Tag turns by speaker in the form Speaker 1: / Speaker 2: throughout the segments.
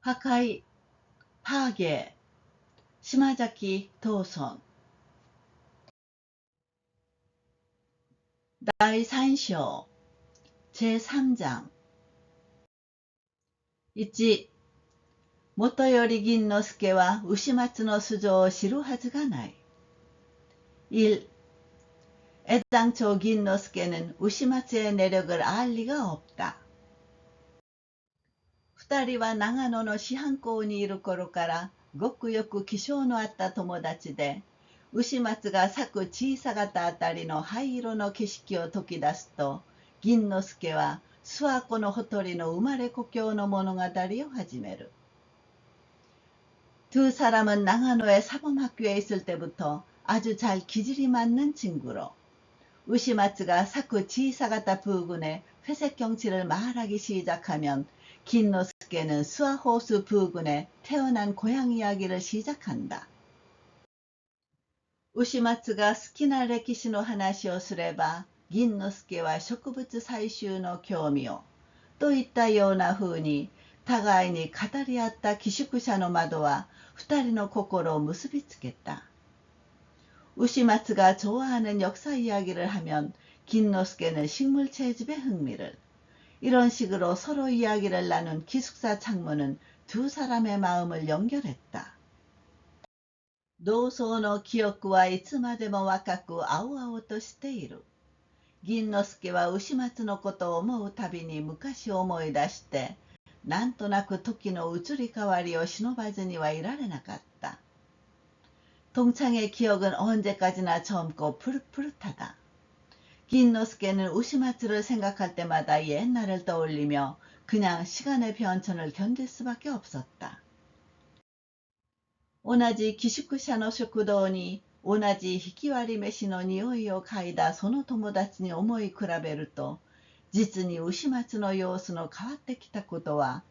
Speaker 1: 破壊、パーゲー、島崎藤村。第3章제3장1、もとより銀之助は牛松の素性を知るはずがない。1、애당초 긴노스케는 우시마츠의 내력을 알 리가 없다. 二人は長野の師範校にいる頃からごくよく気性のあった友達で、牛松が咲く小さかったあたりの灰色の景色を解き出すと、銀之助は諏訪湖のほとりの生まれ故郷の物語を始める。두 사람은 나가노의 사범학교에 있을 때부터 아주 잘 기질이 맞는 친구로, 우시마츠가 사쿠 지사가타 부근의 회색 경치를 말하기 시작하면 긴노스케는 스와호수 부근에 태어난 고향 이야기를 시작한다. 우시마츠가 스키나 레키시노 하나시오すれば、銀之助は植物採集の興味を、といったような風に、互いに語り合った寄宿舎の窓は、二人の心を結びつけた。우시마츠가 좋아하는 역사 이야기를 하면 긴노스케는 식물 채집에 흥미를. 이런 식으로 서로 이야기를 나눈 기숙사 창문은 두 사람의 마음을 연결했다. 同窓の記憶はいつまでも若く青々としている。銀之助は牛松のことを思うたびに昔を思い出して、なんとなく時の移り変わりを忍ばずにはいられなかった。동창의 기억은 언제까지나 젊고 푸릇푸릇하다. 긴노스케는 우시마츠를 생각할 때마다 옛날을 떠올리며 그냥 시간의 변천을 견딜 수밖에 없었다. 同じ寄宿舎の食堂に同じひき割り飯の匂いを嗅いだその友達に思い比べると、実に牛松の様子の変わってきたことは、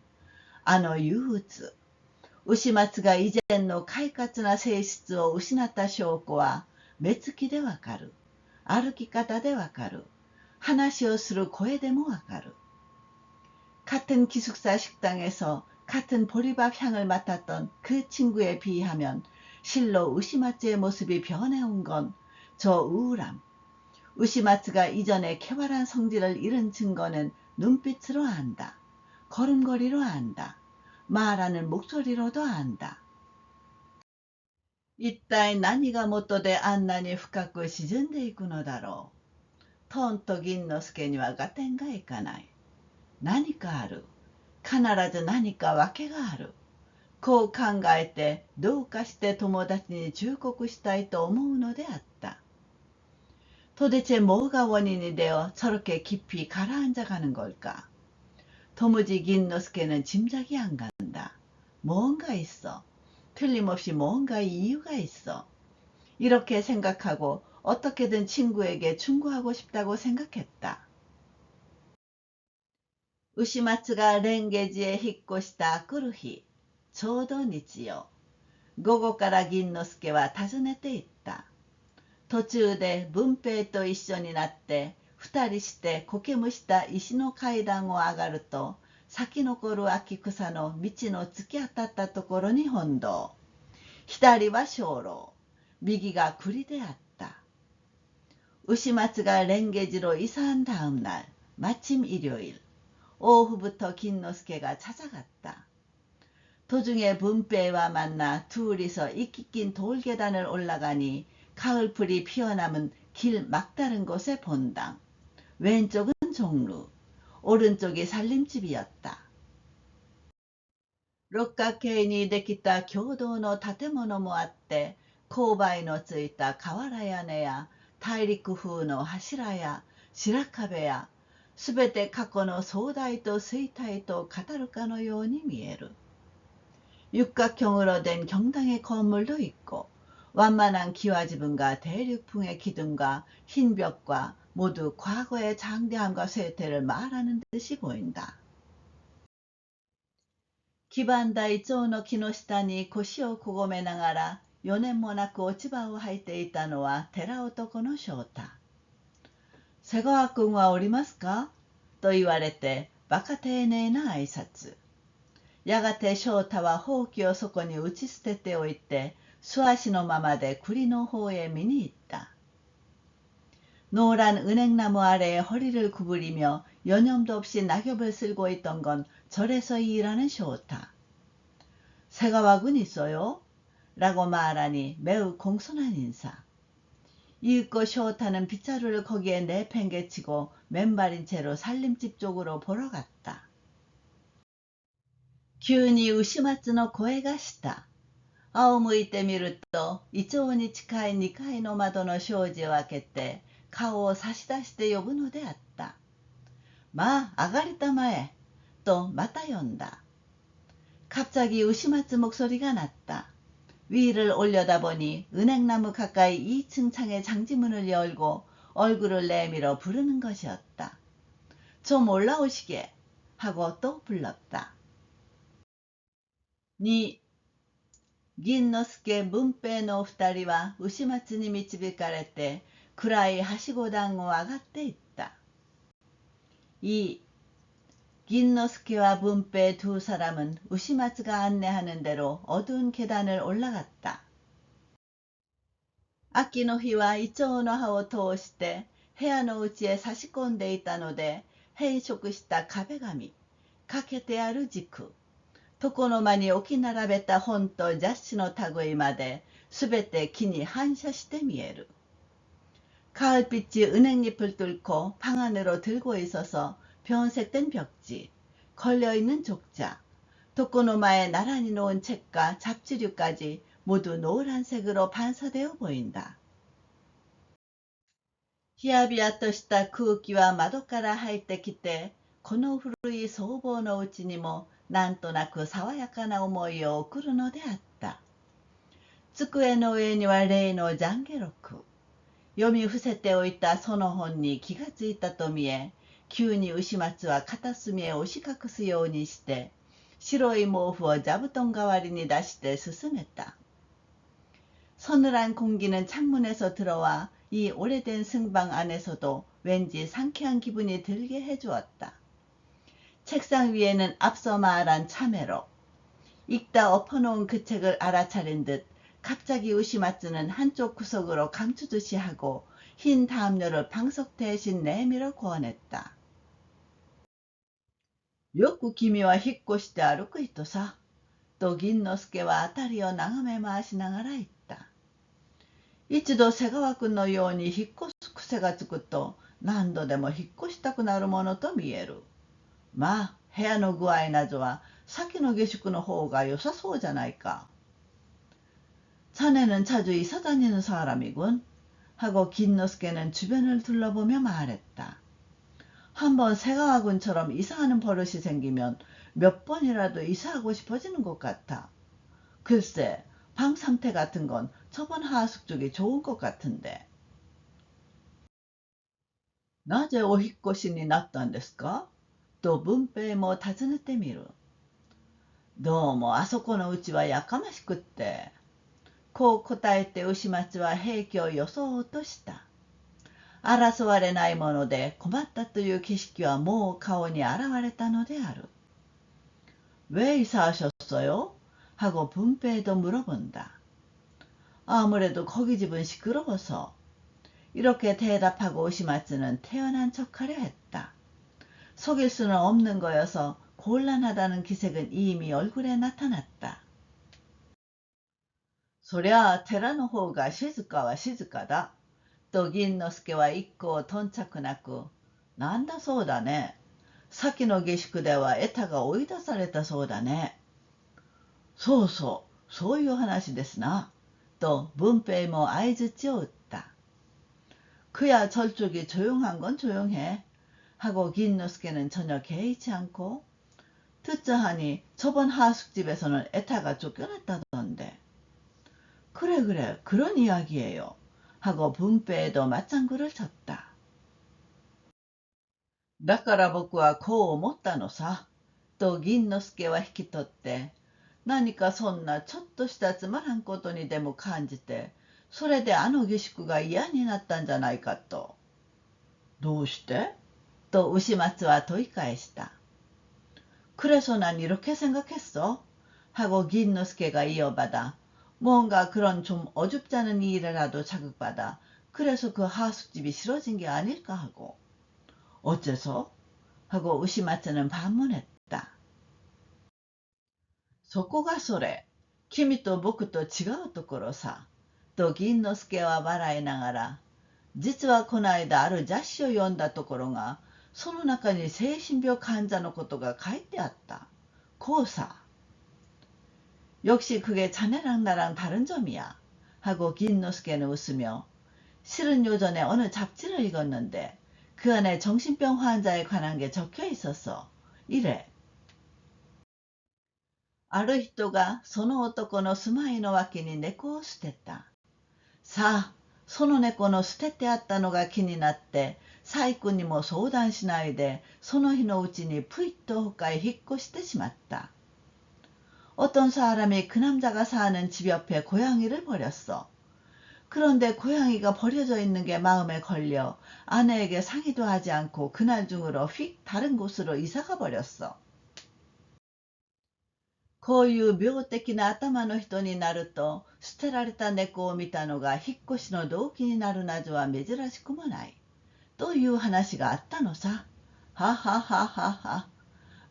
Speaker 1: あの憂鬱、牛松が以前の快活な性質を失った証拠は目つきでわかる、歩き方でわかる、話をする声でもわかる。같은 기숙사 식당에서 같은 보리밥 향을 맡았던 그 친구에 비하면 실로 우시마츠의 모습이 변해온 건 저 우울함. 우시마츠가 이전에 쾌활한 성질을 잃은 증거는 눈빛으로 안다. 걸음걸이로 안다. 말하는 목소리로도 안다. 一体何が元であんなに深く沈んでいくのだろう。トンと銀之助には合点がいかない。何かある。必ず何か訳がある。こう考えてどうかして友達に忠告したいと思うのであった。도대체 뭐가 원인이 되어 저렇게 깊이 가라앉아가는 걸까? 도무지 긴노스케는 짐작이 안 간다. 뭔가 있어. 틀림없이 뭔가 이유가 있어. 이렇게 생각하고 어떻게든 친구에게 충고하고 싶다고 생각했다. 우시마츠가 렌게지에 引っ越した来る日、ちょうど日曜、午後から銀之助は訪ねて行った。途中で文平と一緒になって二人して苔むした石の階段を上がると、咲き残る秋草の道の突き当たったところに本堂、左は鐘楼、右が栗であった。우시마츠가 렌게지로 이사한 다음 날, 마침 일요일, 오후부터 긴노스케가 찾아갔다. 도중에 분배와 만나 둘이서 이끼 낀 돌계단을 올라가니 가을풀이 피어남은 길 막다른 곳에 본당, 왼쪽은 종루, 오른쪽이 살림집이었다. 六角形にできた共同の建物もあって、勾配のついた瓦屋根や大陸風の柱や白壁や、すべて過去の壮大と衰退と語るかのように見える。육각형으로 된 경당의 건물도 있고, 완만한 기와지붕과 대륙풍의 기둥과 흰 벽과 모두 과거의 장대함과 쇠퇴를 말하는 듯이 보인다. 黄ばんだイチョウの木の下に腰をこごめながら4年もなく落ち葉を履いていたのは寺男の翔太。瀬川君はおりますかと言われてバカ丁寧な挨拶。やがて翔太はほうきをそこに打ち捨てておいて、素足のままで栗の方へ見に行った。노란 은행나무 아래에 허리를 구부리며 여념도 없이 낙엽을 쓸고 있던 건 절에서 일하는 쇼타. 새가와군 있어요? 라고 말하니 매우 공손한 인사. 이윽고 쇼타는 빗자루를 거기에 내팽개치고 맨발인 채로 살림집 쪽으로 보러 갔다. 急に牛松の声がした。仰向いてみると、イチョウに近い2階の窓の障子を開けて、顔を差し出して呼ぶのであった。まあ、上がりたまえ、とまた呼んだ。갑자기 우시마츠 목소리가 났다. 위를 올려다보니 은행나무 가까이 2층 창의 장지문을 열고 얼굴을 내밀어 부르는 것이었다. 좀 올라오시게 하고 또 불렀다. 니銀之助文平の二人は牛松に導かれて暗いはしご段を上がっていった。이銀之助와 문패 두 사람은 우시마츠가 안내하는 대로 어두운 계단을 올라갔다. 秋の日はイチョウの葉を通して部屋の内へ差し込んでいたので、変色した壁紙、かけてある軸、床の間に置き並べた本と雑誌の類まで、すべて木に反射して見える。가을빛이 은행잎을 뚫고 방 안으로 들고 있어서 변색된 벽지, 걸려있는 족자, 독고노마에 나란히 놓은 책과 잡지류까지 모두 노란색으로 반사되어 보인다. ヒヤビヤとした空気は窓から入ってきて、この古い僧帽のうちにもなんとなく爽やかな思いを送るのであった。机の上には例の懺悔録。読み伏せておいたその本に気がついたと見え、急に牛松は片隅へ押し隠すようにして、白い毛布を座布団代わりに出して進めた。서늘한 공기는 창문에서 들어와 이 오래된 승방 안에서도 왠지 상쾌한 기분이 들게 해주었다. 책상 위에는 앞서 말한 참외로, 읽다 엎어놓은 그 책을 알아차린 듯 갑자기 우시마츠는 한쪽 구석으로 감추듯이 하고 흰 담요를 방석 대신 내밀어 고안했다. よく君は引っ越して歩く人さ、と銀之助は辺りを眺め回しながら言った。一度瀬川君のように引っ越す癖がつくと何度でも引っ越したくなるものと見える。まあ、部屋の具合などは先の下宿の方が良さそうじゃないか。자네는 자주 이사 다니는 사람이군. 하고 긴노스케는 주변을 둘러보며 말했다. 한번 새가와군처럼 이사하는 버릇이 생기면 몇 번이라도 이사하고 싶어지는 것 같아. 글쎄, 방 상태 같은 건 저번 하숙 쪽이 좋은 것 같은데. なぜお引っ越しになったんですかと文平も尋ねてみる。どうもあそこのうちはやかましくって。こう答えて牛松は平気を装おうとした。争われないもので困ったという景色はもう顔に現れたのである。왜 이사하셨어요? 하고 분배도 물어본다. 아무래도 거기 집은 시끄러워서. 이렇게 대답하고 우시마츠는 태연한 척하려 했다. 속일 수는 없는 거여서 곤란하다는 기색은 이미 얼굴에 나타났다. そりゃあ寺の方が静かは静かだ。と銀之助は一向頓着なく、なんだそうだね。先の下宿ではエタが追い出されたそうだね。そうそう、そういう話ですな。と文平も相槌を打った。그야 저쪽이 조용한 건 조용해. 하고 긴노스케는 전혀 개의치 않고 듣자 하니 저번 하숙집에서는 에타가 쫓겨났다던데. 그래 그래 그런 이야기예요. 하고 분배에도 맞장구를 쳤다. だから僕はこう思ったのさ。と銀之助は引き取って、何かそんなちょっとしたつまらんことにでも感じて、それであの下宿が嫌になったんじゃないかと。どうしてと牛松は問い返した。 그래서 난 이렇게 생각했어. 하고 긴노스케가 이어받아 뭔가 그런 좀 어줍잖은 일이라도 자극받아 그래서 그 하숙집이 싫어진 게 아닐까 하고. 어째서? 하고 우시마츠는 반문했다. そこがそれ。君と僕と違うところさ。と銀之助は笑いながら、実はこの間ある雑誌を読んだところが、その中に精神病患者のことが書いてあった。こうさ。 역시 그게 자네랑 나랑 다른 점이야. 하고 긴노스케는 웃으며 실은 요전에 어느 잡지를 읽었는데 그 안에 정신병 환자에 관한 게 적혀 있었어. 이래. ある人がその男の住まいの脇に猫を捨てた。さあ、その猫の捨ててあったのが気になって、サイ君にも相談しないで、その日のうちにプイッと他へ引っ越してしまった。 어떤 사람이 그 남자가 사는 집 옆에 고양이를 버렸어. 그런데 고양이가 버려져 있는 게 마음에 걸려 아내에게 상의도 하지 않고 그날 중으로 휙 다른 곳으로 이사가 버렸어. こういう病的な頭の人になると捨てられた猫を見たのが引っ越しの動機になるなどは珍しくもない。という話があったのさ。ははははは。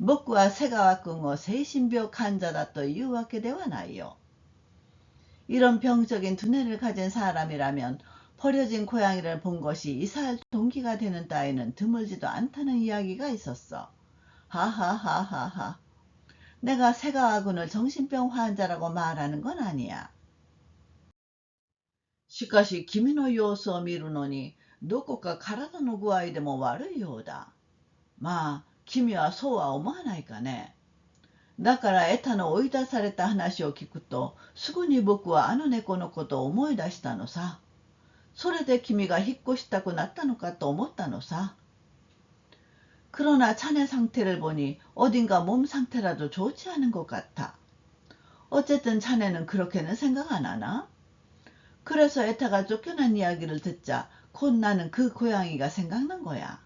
Speaker 1: 僕は瀬川君を精神病患者だというわけではないよ。 이런 병적인 두뇌를 가진 사람이라면 버려진 고양이를 본 것이 이사할 동기가 되는 따위는 드물지도 않다는 이야기가 있었어. 하하하하하. 내가 세가와군을 정신병 환자라고 말하는 건 아니야. しかし君の様子を見るのにどこか体の具合でも悪いようだ。まあ君はそうは思わないかね。だからエタの追い出された話を聞くとすぐに僕はあの猫のことを思い出したのさ。それで君が引っ越したくなったのかと思ったのさ。 그러나 자네 상태를 보니 어딘가 몸 상태라도 좋지 않은 것 같아. 어쨌든 자네는 그렇게는 생각 안 하나? 그래서 에타가 쫓겨난 이야기를 듣자 곧 나는 그 고양이가 생각난 거야.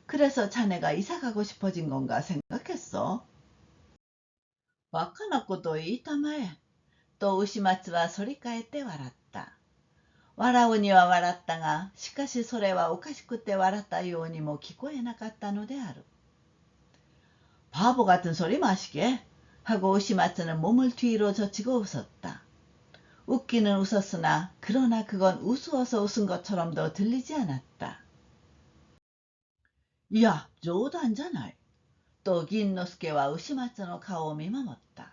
Speaker 1: 그래서 자네가 이사 가고 싶어진 건가 생각했어. バカなことを言いたまえ。と牛松は反り返って笑った。笑うには笑ったが、しかしそれはおかしくて笑ったようにも聞こえなかったのである。바보 같은 소리 마시게. 하고 우시마츠는 몸을 뒤로 젖히고 웃었다. 웃기는 웃었으나 그러나 그건 우스워서 웃은 것처럼도 들리지 않았다. 이야, 冗談じゃない。と銀之助は牛松の顔を見守った。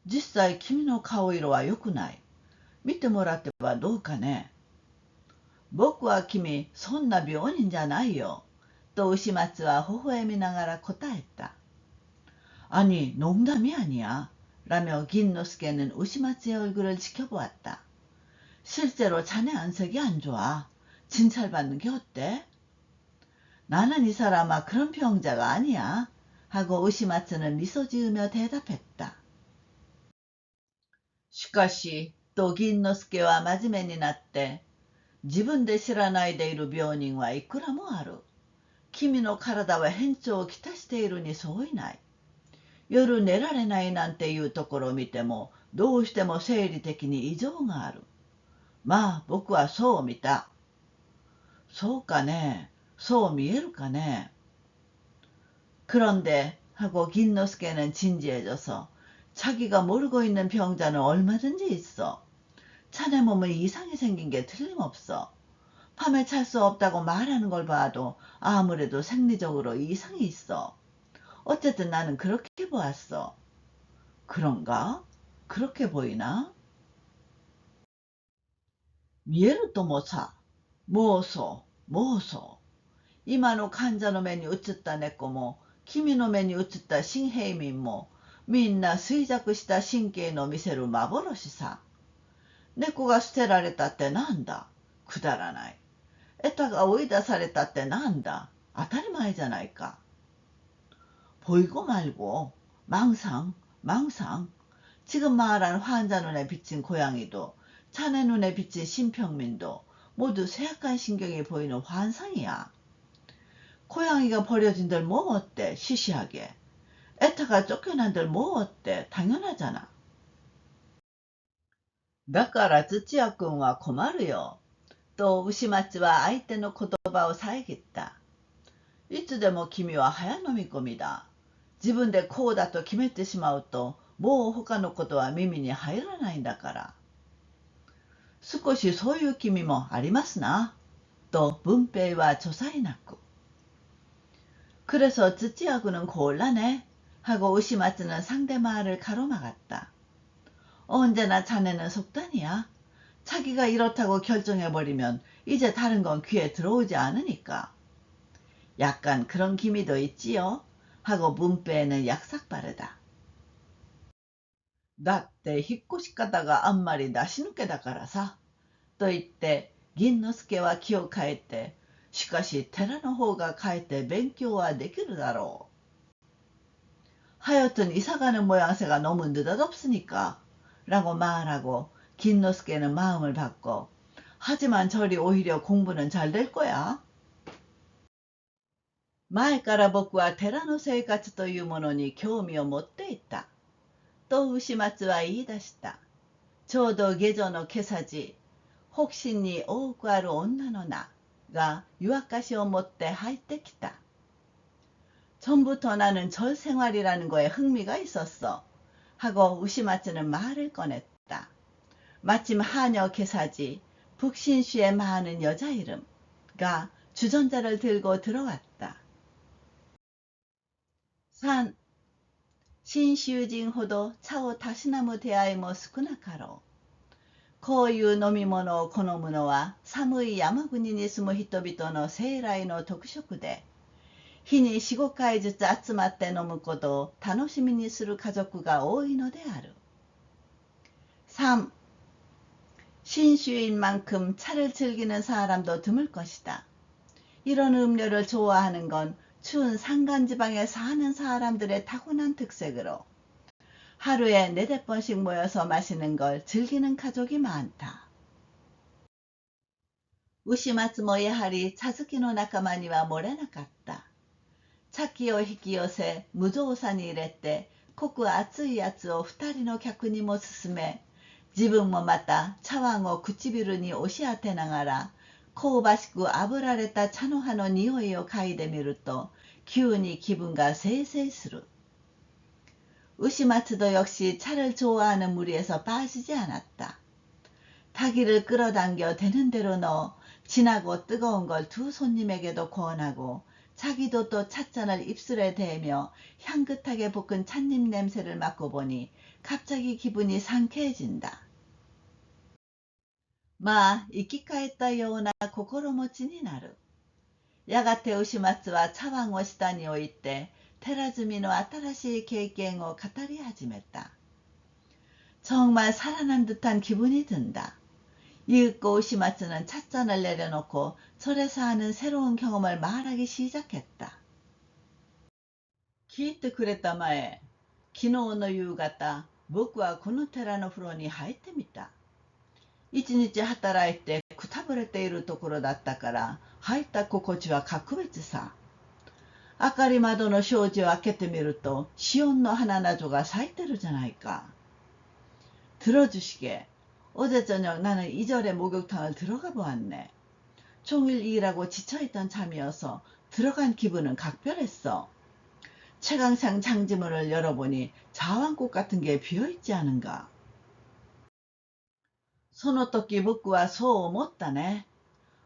Speaker 1: 実際君の顔色は良くない。見てもらってはどうかね。僕は君、そんな病人じゃないよ。と牛松は微笑みながら答えた。아니, 농담이 아니야. 라며 긴노스케는 우시마츠의 얼굴을 지켜보았다. 실제로 자네 안색이 안 좋아. 진찰받는 게 어때? 나는 이 사람아 그런 병자가 아니야. 하고 우시마츠는 미소 지으며 대답했다. しかし、と銀之助は真面目になって、自分で知らないでいる病人はいくらもある。君の体は変調をきたしているに相違ない。夜寝られないなんていうところを見ても、どうしても生理的に異常がある。まあ、僕はそう見た。そうかね。そう見えるかね。그런데 하고 긴노스케는 진지해져서 자기가 모르고 있는 병자는 얼마든지 있어. 자네 몸은 이상이 생긴 게 틀림없어. 밤에 잘 수 없다고 말하는 걸 봐도 아무래도 생리적으로 이상이 있어. 어쨌든 나는 그렇게 보았어. 그런가? 그렇게 보이나? 見えるともさ、妄想、妄想。今の患者の目に映った猫も、君の目に映った新平民も、みんな衰弱した神経の見せる幻さ。猫が捨てられたってなんだ。くだらない。エタが追い出されたってなんだ。当たり前じゃないか。보이고 말고 망상, 망상. 지금 말한 환자 눈에 비친 고양이도 자네 눈에 비친 신평민도 모두 쇠약한 신경이 보이는 환상이야. 고양이가 버려진들 뭐 어때 시시하게. 애타가 쫓겨난들 뭐 어때? 당연하잖아.だから土屋君は困るよ。と牛松は相手の言葉を遮った。いつでも君は早飲み込みだ。自分でこうだと決めてしまうと、もう他のことは耳に入らないんだから。少しそういう君もありますな。또 문페이와 조사이났고. 그래서 쯔찌아구는 곤란해 하고 우시마츠는 상대 말을 가로막았다. 언제나 자네는 속단이야. 자기가 이렇다고 결정해버리면 이제 다른 건 귀에 들어오지 않으니까. 약간 그런 기미도 있지요. 하고 문페이는 약삭빠르다. だって引っ越し方があんまり出し抜けだからさ。と言って銀之助は気を変えて、しかし寺の方がかえって勉強はできるだろう。하여튼 이사가는 모양새가 너무 느닷없으니까 라고 말하고 긴노스케는 마음을 바꿔 하지만 저리 오히려 공부는 잘 될 거야. 前から僕は寺の生活というものに興味を持っていた。と牛松は言い出した。ちょうど下女の今朝時、北信に多くある女の名が湯沸かしを持って入ってきた。전부터 나는 절 생활이라는 거에 흥미가 있었어. 하고 우시마츠는 말을 꺼냈다. 마침 하녀 개사지 북신시에 많은 여자 이름가 주전자를 들고 들어왔다. 산 신시우진ほど 차오 다시나무 대하에も少なかろう。こういう飲み物を好むのは寒い山国に住む人々の生来の特色で、日に4、5回ずつ集まって飲むことを楽しみにする家族が多いのである。3. 신주인 만큼 차를 즐기는 사람도 드물 것이다. 이런 음료를 좋아하는 건 추운 산간지방에 사는 사람들의 타고난 특색으로 하루에 4~5번씩 모여서 마시는 걸 즐기는 가족이 많다. 우시마츠もやはり茶好きの仲間には漏れなかった。茶器を引き寄せ無造作に入れて濃く熱いやつを2人の客にも勧め、自分もまた茶碗を唇に押し当てながら香ばしく炙られた茶の葉の匂いを嗅いでみると急に気分が清々する。우시마츠도 역시 차를 좋아하는 무리에서 빠지지 않았다. 타기를 끌어당겨 되는 대로 넣어 진하고 뜨거운 걸 두 손님에게도 권하고 자기도 또 찻잔을 입술에 대며 향긋하게 볶은 찻잎 냄새를 맡고 보니 갑자기 기분이 상쾌해진다. 生き返ったような心持ちになる。やがて牛松は茶碗を下に置いて寺住みの新しい経験を語り始めた。정말 살아난 듯한 기분이 든다. 이윽고 우시마츠는 찻잔을 내려놓고 절에서 하는 새로운 경험을 말하기 시작했다. 聞いてくれたまえ。昨日の夕方、僕はこの寺の風呂に入ってみた。一日働いてくたぶれているところだったから入った心地は格別さ。明かり窓の障子を開けてみると시온の花などが咲いてるじゃないか。들어주시게. 어제 저녁 나는 이 절의 목욕탕을 들어가 보았네. 종일 일하고 지쳐있던 잠이어서 들어간 기분은 각별했어. 채광상 장지문을 열어보니 자왕꽃 같은 게 비어있지 않은가. その時僕はそう思ったね。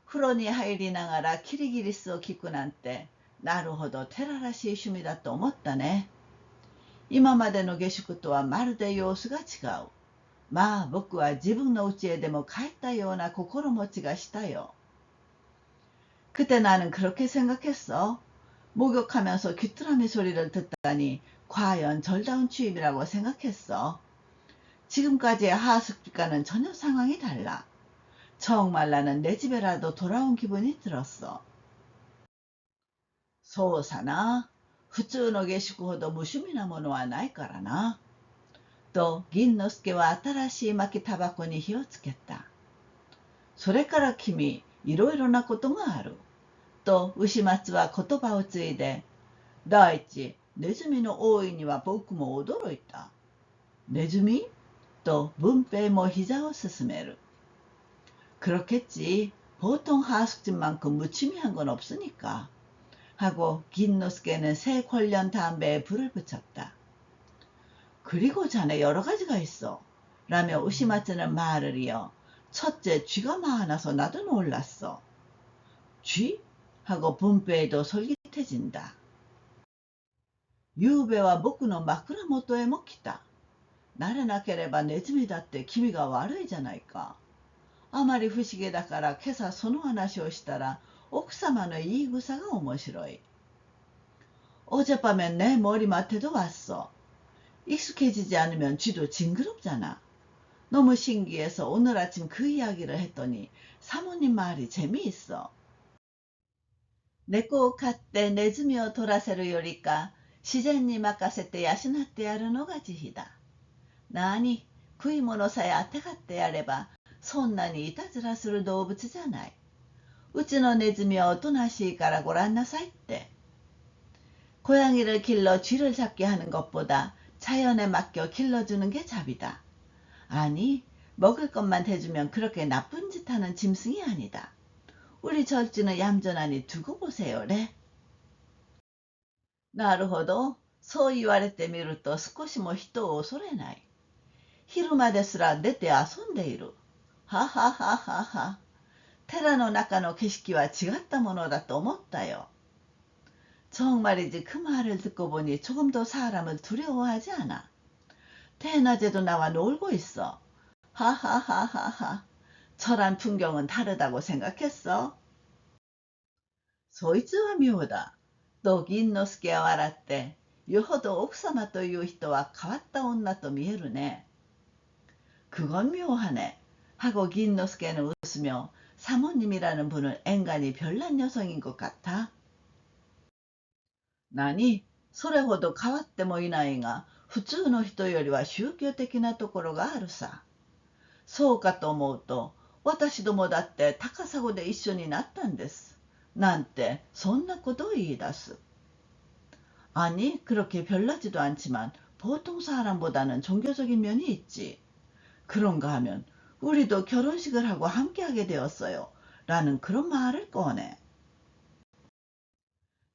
Speaker 1: 風呂に入りながらキリギリスを聞くなんて、なるほど寺らしい趣味だと思ったね。今までの下宿とはまるで様子が違う。まあ僕は自分の家へでも帰ったような心持ちがしたよ。그때 나는 그렇게 생각했어. 목욕하면서 귀뚜라미 소리를 듣다니 과연 절다운 취임이라고 생각했어. 지금까지의 하숙비과는 전혀 상황이 달라. 정말 나는 내 집에라도 돌아온 기분이 들었어. そうさな。普通の下宿ほど無趣味なものはないからな。と銀之助は新しい巻きタバコに火をつけた。それから君、いろいろなことがある。と牛松は言葉を継いで、第一、ネズミの多いには僕も驚いた。ネズミと文平も膝をすすめる。그렇겠지. 보통 하숙집만큼 무치미한 건 없으니까. 하고 긴노스케는 새 관련 담배에 불을 붙였다. 그리고 자네 여러 가지가 있어. 라며 우시마츠는 말을 이어 첫째 쥐가 많아서 나도 놀랐어. 쥐? 하고 분배에도 솔깃해진다. 유배와僕の枕元へも来た。慣れなければネズミだって気味が悪いじゃないか。あまり不思議だから今朝その話をしたら奥様の言い草が面白い。어젯밤엔 내 머리맡에도 왔어. 익숙해지지 않으면 쥐도 징그럽잖아. 너무 신기해서 오늘 아침 그 이야기를 했더니 사모님 말이 재미있어. 猫を飼ってネズミを取らせるよりか自然に任せて養ってやるのが慈悲だ。なに、食い物さえあてがってやればそんなにいたずらする動物じゃない。うちのネズミはおとなしいからごらんなさいって。고양이를 길러 쥐를 잡게 하는 것보다 자연에 맡겨 길러주는 게 잡이다. 아니, 먹을 것만 대주면 그렇게 나쁜 짓 하는 짐승이 아니다. 우리 절쥐는 얌전하니 두고 보세요래. なるほど。そう言われてみると少しも人を恐れない。昼間ですら出て遊んでいる。ははははは。寺の中の景色は違ったものだと思ったよ。정말이지 그 말을 듣고 보니 조금도 사람을 두려워하지 않아. 대낮에도 나와 놀고 있어. 하하하하하. 저란 풍경은 다르다고 생각했어. そいつは妙だ。と銀之助は笑って、よほど奥様という人は変わった女と見えるね。그건 묘하네. 하고 긴노스케는 웃으며 사모님이라는 분은 앵간히 별난 여성인 것 같아. 何、それほど変わってもいないが、普通の人よりは宗教的なところがあるさ。そうかと思うと、私どもだって高砂で一緒になったんです。なんて、そんなことを言い出す。아니, 그렇게 별나지도 않지만 보통 사람보다는 종교적인 면이 있지. 그런가 하면 우리도 결혼식을 하고 함께하게 되었어요. 라는 그런 말을 꺼내.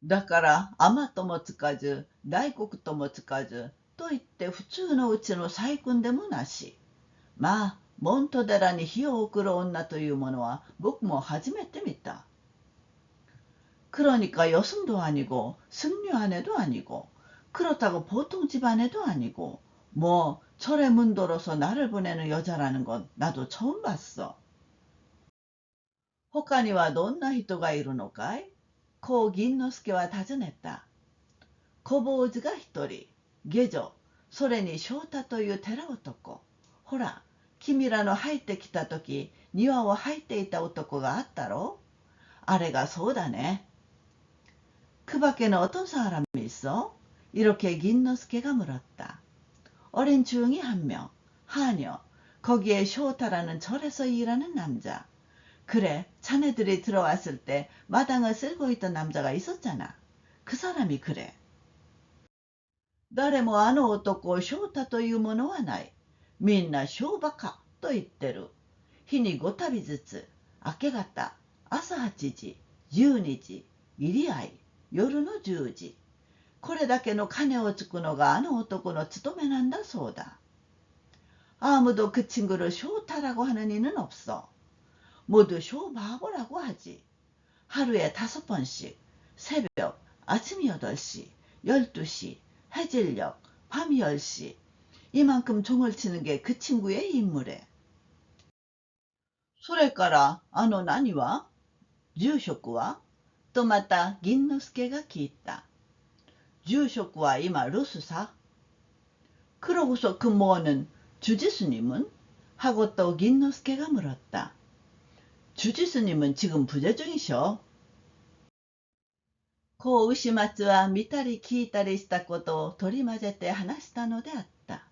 Speaker 1: だから尼ともつかず大黒ともつかずといって普通のうちの再婚でもなし。まあ門徒寺に火を送る女というものは僕も初めて見た。그러니까 여성도 아니고 승려 아내도 아니고 그렇다고 보통 집안에도 아니고 뭐 절에 문도로서 나를 보내는 여자라는 건 나도 처음 봤어. 他にはどんな人がいるのかい？こう銀之助は尋ねた。小坊主が一人、下女、それに翔太という寺男。ほら、君らの入ってきた時、庭を入っていた男があったろ？あれがそうだね。그 밖에는 어떤 사람이 있어? 이렇게 긴노스케가 물었다. 어린 중이 한 명, 하녀, 거기에 쇼타라는 절에서 일하는 남자. 그래, 자네들이 들어왔을 때 마당을 쓸고 있던 남자가 있었잖아. 그 사람이 그래. 誰もあの男を翔太というものはない。みんな翔馬かと言ってる。日に5旅ずつ、明け方、朝8時、12時、入り合い、夜の10時。これだけの金をつくのがあの男の務めなんだそうだ。아무도 그 친구를 쇼타라고 하는 이는 없어. 모두 쇼바보라고 하지. 하루에 5번씩, 새벽, 아침 8시, 12시, 해질녘, 밤 10시. 이만큼 종을 치는 게 그 친구의 임무래. それから、何は？住職は？とまた銀之助が聞いた。住職は今留守さ。그러고서 근무하는 주지스님은? 하고 또 긴노스케가 물었다. 주지스님은 지금 부재 중이셔. こう牛松は見たり聞いたりしたことを取り混ぜて話したのであった。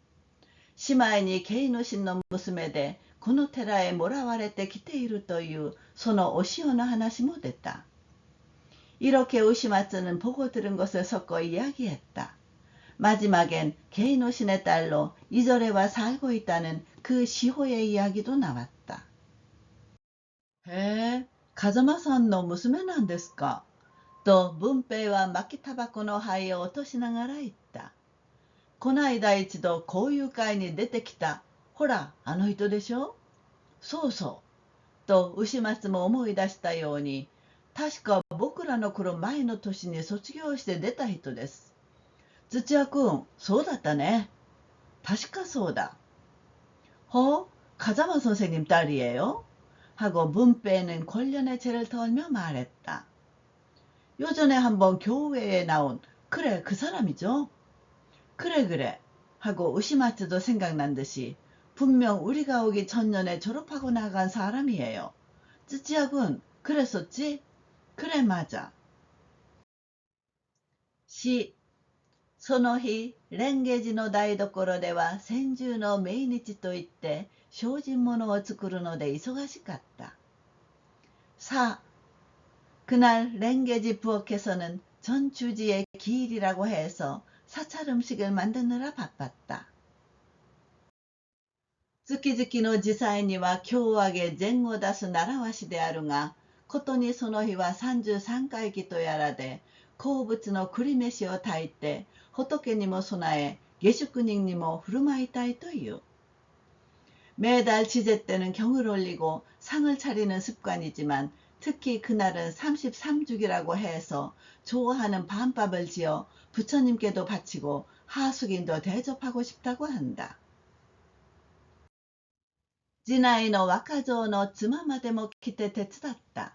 Speaker 1: しまいに慶之進の娘でこの寺へもらわれてきているというそのお塩の話も出た。 이렇게 우시마츠는 보고 들은 것을 섞어 이야기했다. 마지막엔 게이노신의 딸로 이절에와 살고 있다는 그 시호의 이야기도 나왔다. へえ、風間さんの娘なんですか。と文平は巻きタバコの灰を落としながら言った。こないだ一度交友会に出てきた。ほら、あの人でしょ。そうそう。と牛松も思い出したように、確か僕らの頃前の年に卒業して出た人です。土屋くん、そうだったね。確かそうだ. 가자마 선생님 딸이에요? 하고 문배는 권련의 채를 털며 말했다. 요전에 한번 교회에 나온 그래 그 사람이죠? 그래 하고 우시마츠도 생각난 듯이 분명 우리가 오기 전년에 졸업하고 나간 사람이에요. 쯔찌야군 그랬었지? 그래 맞아. 4. その日、蓮華寺の台所では先住の命日といって精進物を作るので忙しかった. 4. 그날 랭게지 부엌에서는 전주지의 기일이라고 해서 사찰 음식을 만드느라 바빴다. 月々の時祭には今日上げ前を出す習わしであるが、ことにその日は33回忌とやらで、好物の栗飯を炊いて、仏にも備え、下宿人にも振る舞いたいという. 매달 지제 때는 경을 올리고 상을 차리는 습관이지만 특히 그날은 33죽이라고 해서 좋아하는 밤밥을 지어 부처님께도 바치고 하숙인도 대접하고 싶다고 한다. 次男の若造の妻までも来て手伝った。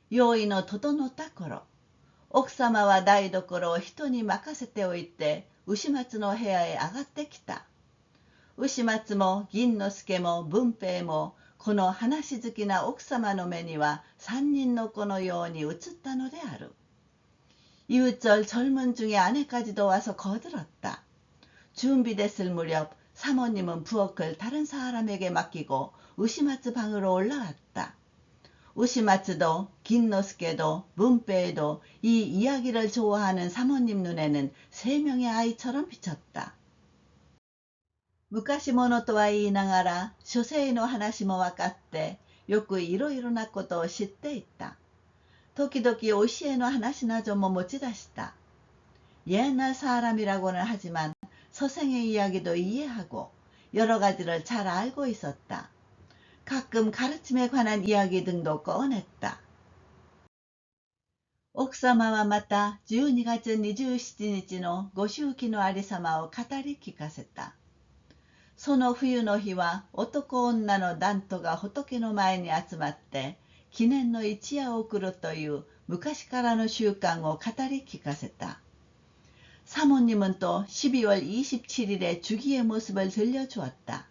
Speaker 1: 用意の整った頃、奥様は台所を人に任せておいて、牛松の部屋へ上がってきた。牛松も銀之助も文平も、この話好きな奥様の目には三人の子のように映ったのである。이웃절 젊은 중에 아내까지도 와서 거들었다. 준비됐을 무렵 사모님은 부엌을 다른 사람에게 맡기고 우시마츠 방으로 올라왔다. 우시마츠도 긴노스케도 문배에도 이 이야기를 좋아하는 사모님 눈에는 세 명의 아이처럼 비쳤다. 昔物とは言いながら書生の話も分かってよくいろいろなことを知っていた。時々教えの話なども持ち出した。 옛날 사람이라고는 하지만 서생의 이야기도 이해하고 여러 가지를 잘 알고 있었다. 가끔 가르침에 관한 이야기 등도 꺼냈다. 奥様はまた12月27日のご周期のありさまを語り聞かせた。その冬の日は男女の団とが仏の前に集まって記念の一夜を送るという昔からの習慣を語り聞かせた。 사모님은 또 12월 27일에 주기의 모습을 들려주었다.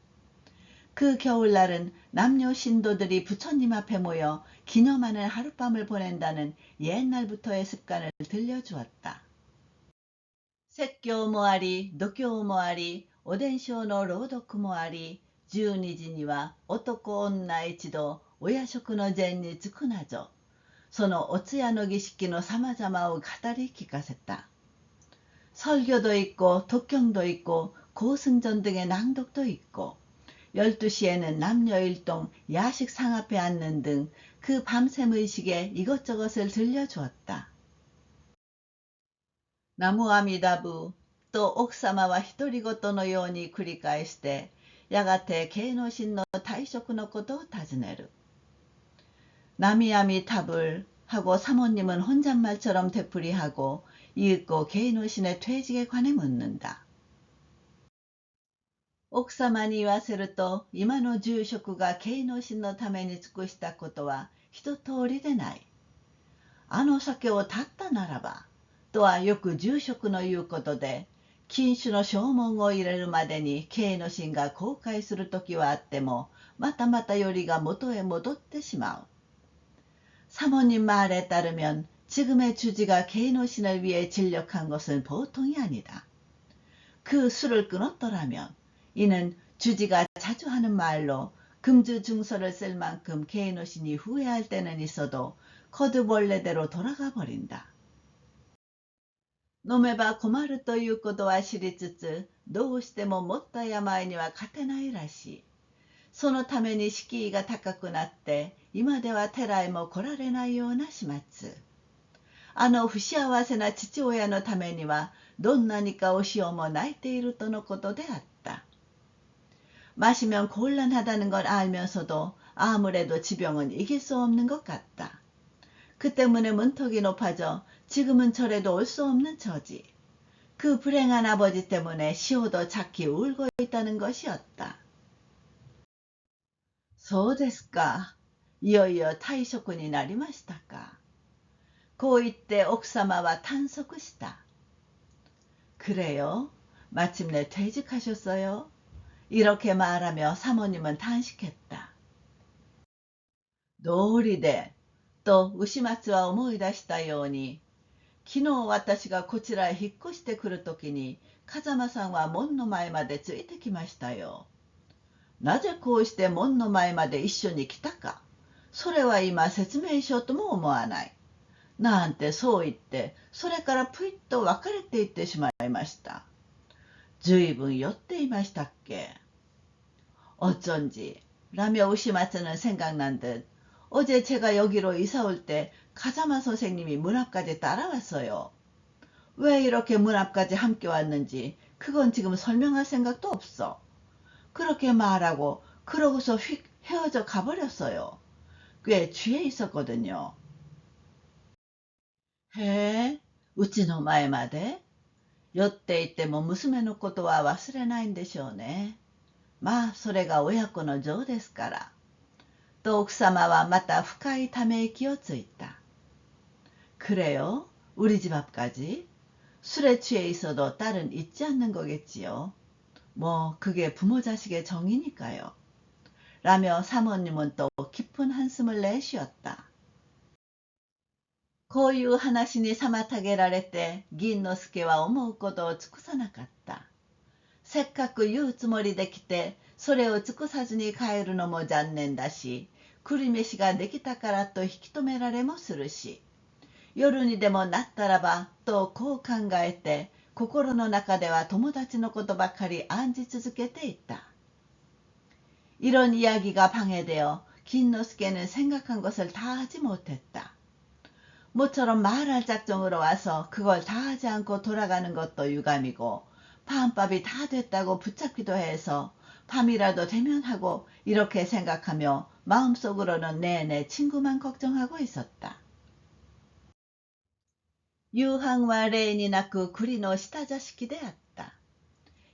Speaker 1: 그 겨울날은 남녀 신도들이 부처님 앞에 모여 기념하는 하룻밤을 보낸다는 옛날부터의 습관을 들려주었다.説教もあり、度胸もあり、お伝承の朗読もあり、12時には男女一同お夜食の前に着くなぞ。そのお通夜の儀式の様々を語り聞かせた。 설교도 있고 독경도 있고 고승전 등의 낭독도 있고 12시에는 남녀일동 야식 상앞에 앉는 등 그 밤샘 의식에 이것저것을 들려주었다. 나무아미다부 또 옥사마와 히토리고토のように繰り返してやがて芸能神の退職のことを尋ねる。 나미아미타불 하고 사모님은 혼잣말처럼 되풀이하고 이윽고 게이노신의 퇴직에 관해 묻는다. 奥様に言わせると今の住職が芸能神のために尽くしたことは一通りでない。あの酒を断ったならばとはよく住職の言うことで、禁酒の証文を入れるまでに芸能神が後悔する時はあってもまたまたよりが元へ戻ってしまう。 사모님 말에 따르면 지금의 주지가 게이노신을 위해 진력한 것은 보통이 아니다. 그 술을 끊었더라면 이는 주지가 자주 하는 말로 금주중서를 쓸 만큼 게이노신이 후회할 때는 있어도 거듭 원래대로 돌아가 버린다. 飲めば困るということは知りつつ、どうしても持った病には勝てないらしい。そのために敷居が高くなって、今では寺へも来られないような始末。あの不幸せな父親のためには、どんなにかお塩も泣いているとのことであった。마시면 곤란하다는 걸 알면서도 아무래도 지병은 이길 수 없는 것 같다. 그 때문에 문턱이 높아져 지금은 절에도 올 수 없는 처지. 그 불행한 아버지 때문에 시호도 작게 울고 있다는 것이었다. そうですか。いよいよ退職になりましたか。こう言って奥様は탄석した。그래요? 마침내 퇴직하셨어요? 이렇게 말하며 사모님은 탄식했다. 노리대 또 우시마츠와 思い出したように、昨日私がこちらへ引っ越してくるときに、風間さんは門の前までついてきましたよ。なぜこうして門の前まで一緒に来たか、それは今説明しようとも思わない。なんてそう言って、それからぷいっと別れていってしまいました。ずいぶん酔っていましたっけ。어쩐지 라며 우시마츠는 생각난 듯 어제 제가 여기로 이사 올 때 가자마 선생님이 문 앞까지 따라왔어요. 왜 이렇게 문 앞까지 함께 왔는지 그건 지금 설명할 생각도 없어. 그렇게 말하고 그러고서 휙 헤어져 가버렸어요. 꽤 취해 있었거든요. 해? 우찌노 마에마데? 酔っていても娘のことは忘れないんでしょうね。まあ、それが親子の情ですから。と奥様はまた深いため息をついた。그래요? 우리 집 앞까지? 술에 취해 있어도 딸은 잊지 않는 거겠지요. 뭐 그게 부모 자식의 정이니까요. 라며 사모님은 또 깊은 한숨을 내쉬었다. こういう話に妨げられて、銀之助は思うことを尽くさなかった。せっかく言うつもりで来て、それを尽くさずに帰るのも残念だし、栗飯ができたからと引き止められもするし、夜にでもなったらば、とこう考えて、心の中では友達のことばかり案じ続けていた。이런 이야기가 방해되어 긴노스케는 생각한 것을 다 하지 못했다. 모처럼 말할 작정으로 와서 그걸 다 하지 않고 돌아가는 것도 유감이고, 밤밥이 다 됐다고 붙잡기도 해서 밤이라도 되면 하고 이렇게 생각하며 마음속으로는 내내 친구만 걱정하고 있었다. 유항와 레인이 낳고 구리노 시타자식이 되었다.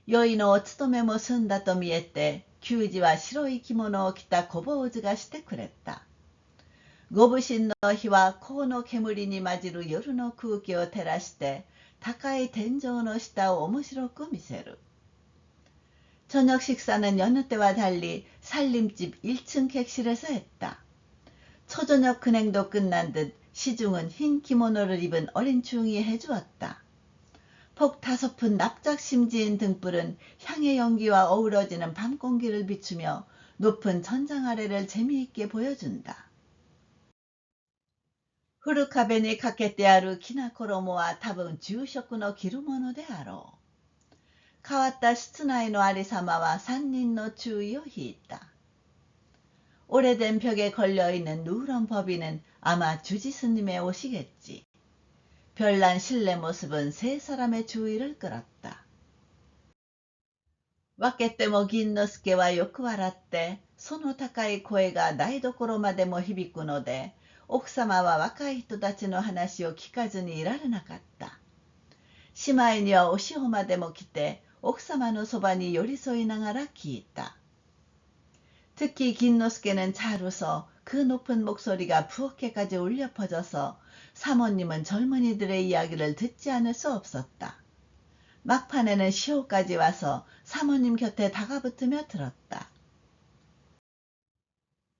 Speaker 1: 여인의 勤めも済んだと見えて、給仕は白い着物を着た小坊主がしてくれた。ご無心の火は香の煙に混じる夜の空気を照らして、高い天井の下を面白く見せる。저녁 식사는 여느 때와 달리 살림집 1층 객실에서 했다. 초저녁 근행도 끝난 듯 시중은 흰 기모노를 입은 어린 중이 해주었다. 폭 5푼 납작 심지인 등불은 향의 연기와 어우러지는 밤 공기를 비추며 높은 천장 아래를 재미있게 보여준다. 古壁にかけてあるきな衣は多分住職の着るものであろう。変わった室内のありさまは3人の注意を引いた。오래된 벽에 걸려있는 누런 법이는 아마 주지 스님의 옷이겠지. 별난 실내 모습은 세 사람의 주의를 끌었다. 分けても銀之助はよく笑って、その高い声が台所までも響くので、奥様は若い人たちの話を聞かずにいられなかった。しまいにはお塩までも来て、奥様のそばに寄り添いながら聞いた。특히 긴노스케는 잘 웃어 그 높은 목소리가 부엌에까지 울려 퍼져서 사모님은 젊은이들의 이야기를 듣지 않을 수 없었다. 막판에는 시호까지 와서 사모님 곁에 다가붙으며 들었다.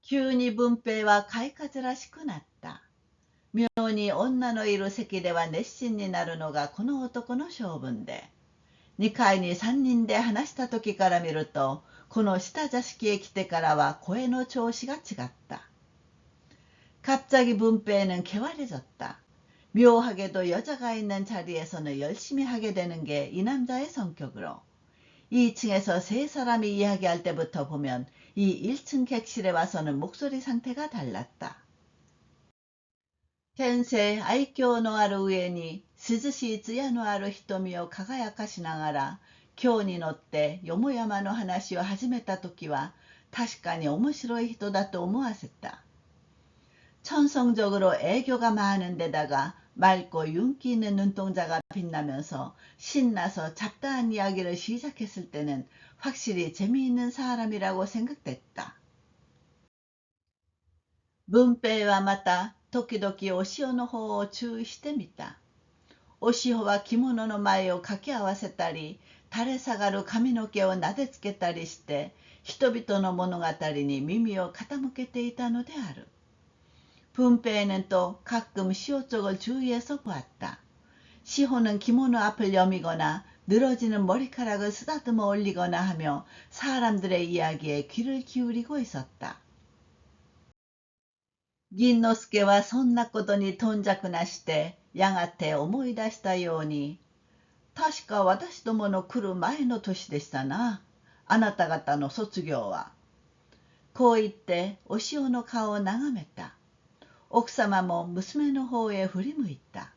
Speaker 1: 急に文平は買いかずらしくなった。妙に女のいる席では熱心になるのがこの男の性分で、2階に3人で話した時から見ると、この下座敷へ来てからは声の調子が違った。갑자기文平는 개활해졌다. 묘하게도 여자가 있는 자리에서는 열심히 하게 되는 게 이 남자의 성격으로 2층에서 세 사람이 이야기할 때부터 보면 이 1층 객실에 와서는 목소리 상태가 달랐다. 天性愛嬌のある上に涼しい艶のある瞳を輝かしながら今日に乗ってよもやまの話を始めた時は確かに面白い人だと思わせた。 천성적으로 애교가 많은 데다가 맑고 윤기 있는 눈동자가 빛나면서 신나서 잡다한 이야기를 시작했을 때는 확실히 재미있는 사람이라고 생각됐다. 文平はまた時々お塩の方を注意してみた。お塩は着物の前を掛け合わせたり、垂れ下がる髪の毛をなでつけたりして、人々の物語に耳を傾けていたのである。 분배에는 또 가끔 시호 쪽을 주위에서 보았다. 시호는 기모노 앞을 여미거나 늘어지는 머리카락을 쓰다듬어 올리거나 하며 사람들의 이야기에 귀를 기울이고 있었다. 銀之助はそんなことに頓着なしてやがて思い出したように、確か私どもの来る前の年でしたな、あなた方の卒業は。こう言ってお塩の顔を眺めた。 奥様も娘の方へ振り向いた。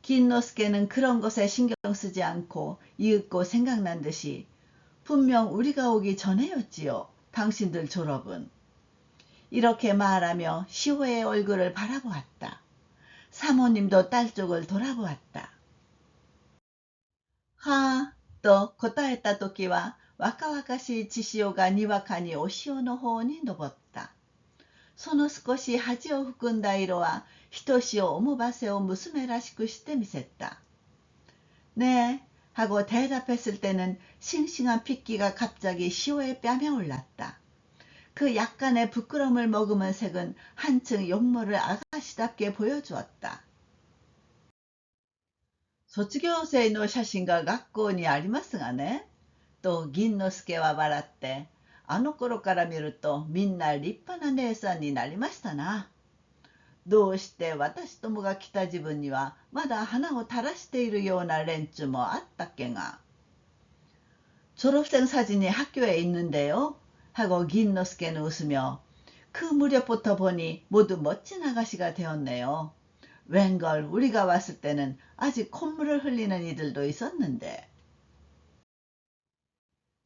Speaker 1: 긴노스케는 그런 것에 신경 쓰지 않고 이윽고 생각난 듯이 분명 우리가 오기 전에였지요. 당신들 졸업은. 이렇게 말하며 시호의 얼굴을 바라보았다. 사모님도 딸 쪽을 돌아보았다. 하, 또答えた時は若々しい千潮がにわかにお塩の方に登った。 その少し恥を含んだ色は、ひとしお思ばせを娘らしくしてみせた。네, 하고 대답했을 때는 싱싱한 핏기가 갑자기 시호의 뺨에 올랐다. 그 약간의 부끄러움을 머금은 색은 한층 용모를 아가씨답게 보여주었다. 卒業生の写真が学校にありますがね、と銀之助は笑って、あの頃から見るとみんな立派な姉さんになりましたな。どうして私どもが来た時分にはまだ花を垂らしているような連中もあったっけが。졸업생 사진이 학교에 있는데요. 하고 긴노스케는 웃으며 그 무렵부터 보니 모두 멋진 아가씨가 되었네요. 웬걸 우리가 왔을 때는 아직 콧물을 흘리는 이들도 있었는데.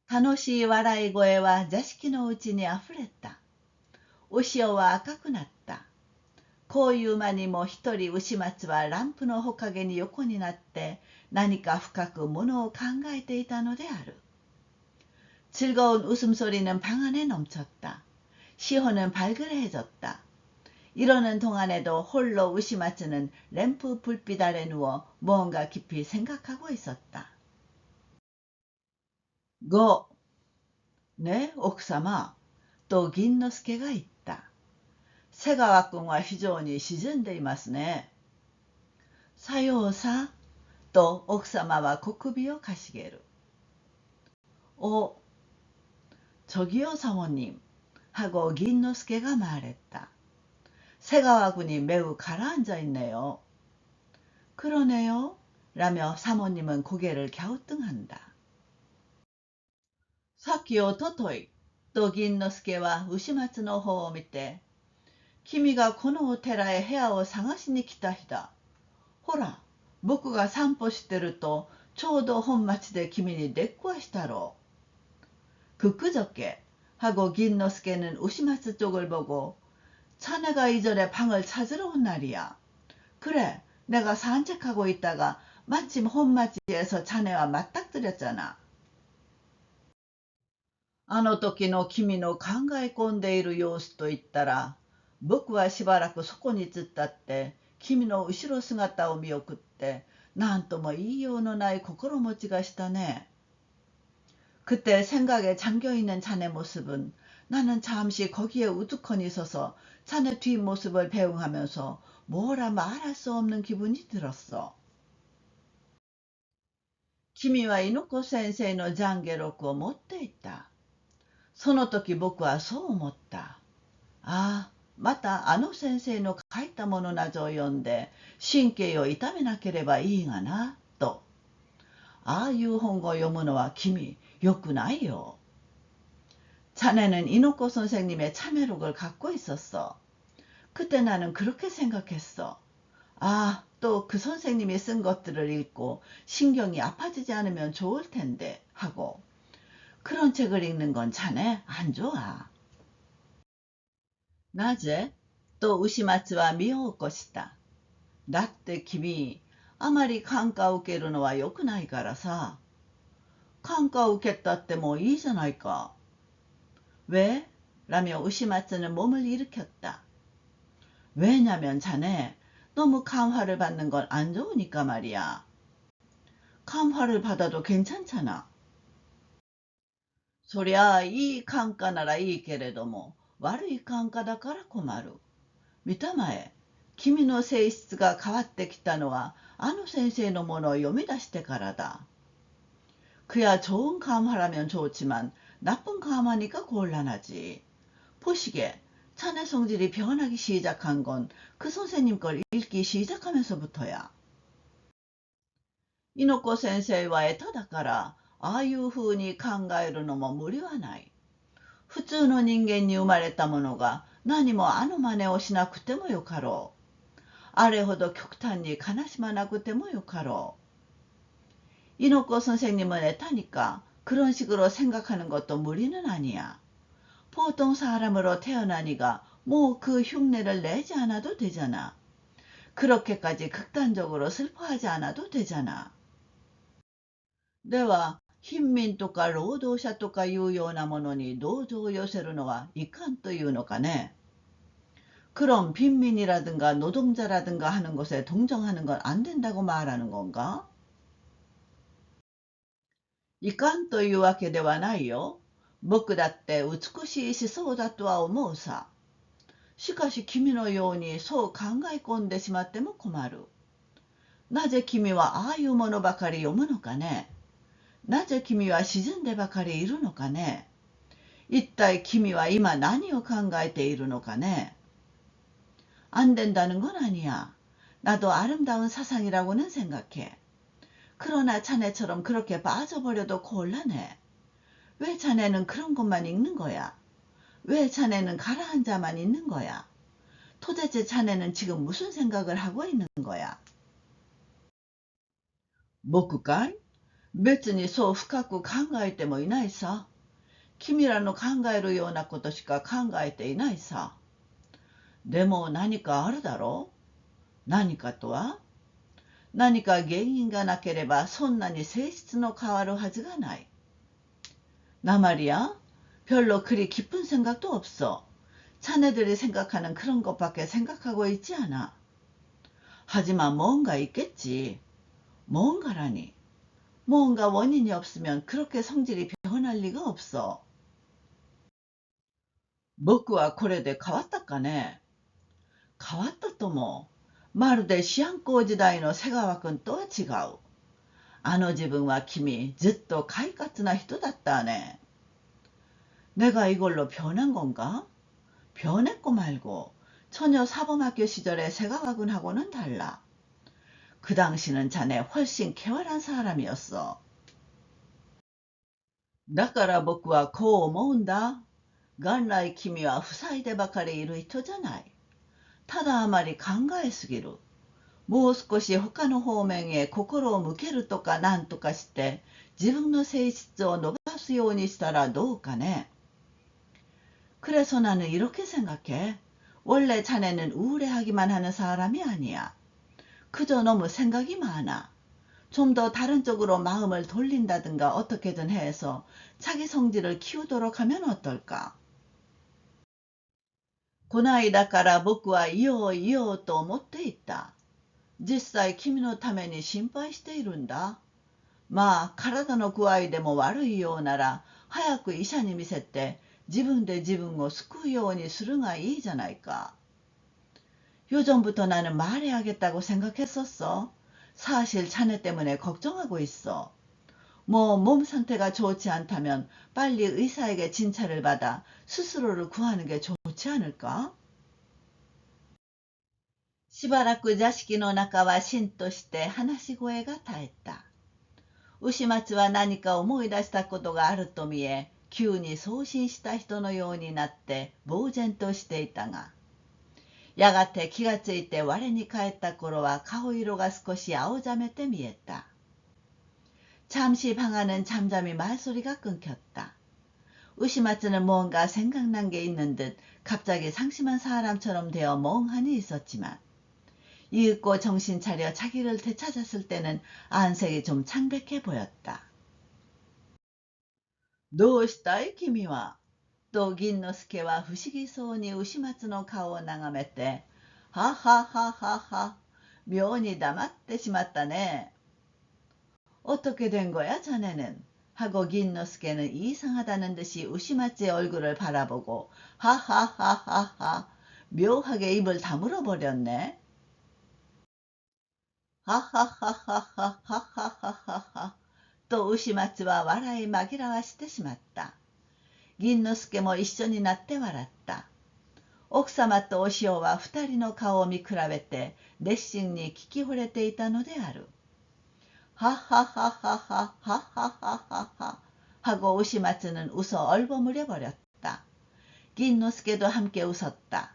Speaker 1: 楽しい笑い声は座敷のうちにあふれた。お塩は赤くなった。こういう間にも一人牛松はランプのほかげに横になって何か深くものを考えていたのである。즐거운 웃음소리는 방 안에 넘쳤다. 시호는 발그레해졌다. 이러는 동안에도 홀로 우시마츠는 램프 불빛 아래 누워 무언가 깊이 생각하고 있었다. 5. 네, 옥사마. 또 긴노스케가 있다. 세가와kun과 히조니 시즌데いますね. 사요사. 또 옥사마와 고쿠비を가시게루. 저기요 사모님. 하고 긴노스케가 말했다. 세가와군이 매우 가라앉아 있네요. 그러네요. 라며 사모님은 고개를 갸우뚱한다. さっきおととい、と銀之助は牛松の方を見て、君がこのお寺へ部屋を探しに来た日だ。ほら、僕が散歩してると、ちょうど本町で君に出くわしたろう。그그저께 하고 긴노스케는 우시마츠 쪽을 보고 자네가 이전에 방을 찾으러 온 날이야. 그래, 내가 산책하고 있다가 마침 혼마치에서 자네와 맞닥뜨렸잖아. あの時の君の考え込んでいる様子といったら、僕はしばらくそこに突っ立って君の後ろ姿を見送って何とも言いようのない心持ちがしたね。그때 생각에 잠겨있는 자네 모습은 나는 잠시 거기에 우두커니 서서 자네 뒷모습을 배웅하면서 뭐라 말할 수 없는 기분이 들었어. 君は猪子先生の懺悔録を持っていた。その時僕はそう思った。ああ、またあの先生の書いたものなどを読んで神経を痛めなければいいがな、と。ああいう本を読むのは君、よくないよ。자네는 이노코 선생님의 참여록을 갖고 있었어. 그때 나는 그렇게 생각했어. 아, 또 그 선생님이 쓴 것들을 읽고 신경이 아파지지 않으면 좋을 텐데 하고. 그런 책을 읽는 건 자네 안 좋아. 낮에 또 우시마츠와 미호의 것이다. だって君、あまり感化を受けるのは良くないからさ。感化を受けたってもういいじゃないか。왜? 라며 우시마츠는 몸을 일으켰다. 왜냐면 자네, 너무 감화를 받는 건 안 좋으니까 말이야. 감화를 받아도 괜찮잖아. そりゃいい感化ならいいけれども、悪い感化だから困る。見たまえ、君の性質が変わってきたのは、あの先生のものを読み出してからだ。그야 좋은 감화라면 좋지만 나쁜 감화니까 곤란하지. 보시게, 자네 성질이 변하기 시작한 건 그 선생님 걸 읽기 시작하면서부터야. 이노코先生は下手だから、ああいう風に考えるのも無理はない。普通の人間に生まれたものが何もあの真似をしなくてもよかろう。あれほど極端に悲しまなくてもよかろう。이노코 선생님은 애타니까 그런 식으로 생각하는 것도 무리는 아니야. 보통 사람으로 태어나니가 뭐 그 흉내를 내지 않아도 되잖아. 그렇게까지 극단적으로 슬퍼하지 않아도 되잖아. では、貧民とか労働者とかいうようなものに同情を寄せるのはいかんというのかね。그럼 빈민이라든가 노동자라든가 하는 것에 동정하는 건 안 된다고 말하는 건가? いかんというわけではないよ。僕だって美しい思想だとは思うさ。しかし君のようにそう考え込んでしまっても困る。なぜ君はああいうものばかり読むのかね。なぜ君は沈んでばかりいるのかね。一体君は今何を考えているのかね。안 된다는 건 아니야. 나도 아름다운 사상이라고는 생각해. 그러나 자네처럼 그렇게 빠져버려도 곤란해. 왜 자네는 그런 것만 읽는 거야? 왜 자네는 가라앉아만 있는 거야? 도대체 자네는 지금 무슨 생각을 하고 있는 거야? 僕かい？別にそう深く考えてもいないさ。君らの考えるようなことしか考えていないさ。でも何かあるだろう？何かとは？何か原因がなければそんなに性質の変わるはずがない。나 말이야? 별로 그리 깊은 생각도 없어. 자네들이 생각하는 그런 것밖에 생각하고 있지 않아. 하지만 뭔가 있겠지. 뭔가라니. 뭔가 원인이 없으면 그렇게 성질이 변할 리가 없어. 僕はこれで変わったかね。変わったとも。まるでシアンコ時代の瀬川君とは違う。あの自分は君、ずっと快活な人だったね。내가 이걸로 변한 건가? 변했고 말고 처녀 사범학교 시절의 새가와군하고는 달라. 그 당시는 자네 훨씬 쾌활한 사람이었어. だから僕はこう思うんだ。元来君は不細でばかりいる人じゃない。ただあまり考えすぎる。もう少し他の方面へ心を向けるとかなんとかして自分の性質を伸ばすようにしたらどうかね。그래서 나는 이렇게 생각해. 원래 자네는 우울해하기만 하는 사람이 아니야. 그저 너무 생각이 많아. 좀 더 다른 쪽으로 마음을 돌린다든가 어떻게든 해서 자기 성질을 키우도록 하면 어떨까? こないだから僕は言おう言おうと思っていた。実際君のために心配しているんだ。まあ体の具合でも悪いようなら早く医者に見せて自分で自分を救うようにするがいいじゃないか。요전부터 나는 말해야겠다고 생각했었어. 사실 자네 때문에 걱정하고 있어. 뭐 몸 상태가 좋지 않다면 빨리 의사에게 진찰을 받아 스스로를 구하는 게 좋지 않을까? しばらく座敷の中はしんとして話し声が絶えた。牛松は何か思い出したことがあると見え、急に送信した人のようになって呆然としていたが、やがて気がついて我に返った頃は顔色が少し青ざめて見えた。잠시 방아는 잠잠히 말소리가 끊겼다. 우시마츠는 뭔가 생각난 게 있는 듯 갑자기 상심한 사람처럼 되어 멍하니 있었지만 이윽고 정신 차려 자기를 되찾았을 때는 안색이 좀 창백해 보였다. どうしたい君はと銀之助は不思議そうに牛松の顔を眺めて、ははははは、妙に黙ってしまったね。어떻게 된 거야, 자네는? 하고 긴노스케는 이상하다는 듯이 우시마츠의 얼굴을 바라보고 하하하하하 묘하게 입을 다물어 버렸네. 하하하하하하하하 또 우시마츠와 와라이 마기라와してしまった。銀之助も一緒になって笑った。奥様とお塩は二人の顔を見比べて熱心に聞き惚れていたのである。하하하하하하하하하 하고 우시마츠는 웃어 얼버무려 버렸다. 긴노스케도 함께 웃었다.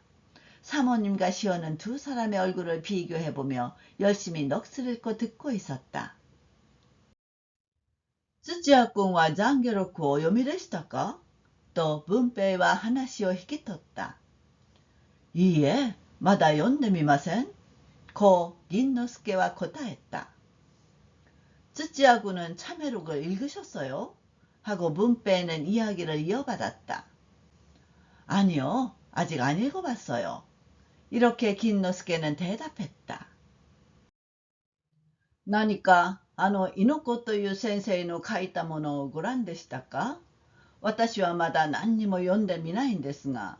Speaker 1: 사모님과 시어는 두 사람의 얼굴을 비교해보며 열심히 넋을 잃고 듣고 있었다. 土屋君は残下録をお読みでしたかと文平は話を引き取った。いいえ、まだ読んでみません。こう銀之助は答えた。쯔찌아군은 참회록을 읽으셨어요? 하고 문배는 이야기를 이어받았다. 아니요, 아직 안 읽어봤어요. 이렇게 긴노스케는 대답했다. 何か猪子という先生の書いたものをご覧でしたか私はまだ何にも読んでみないんですが。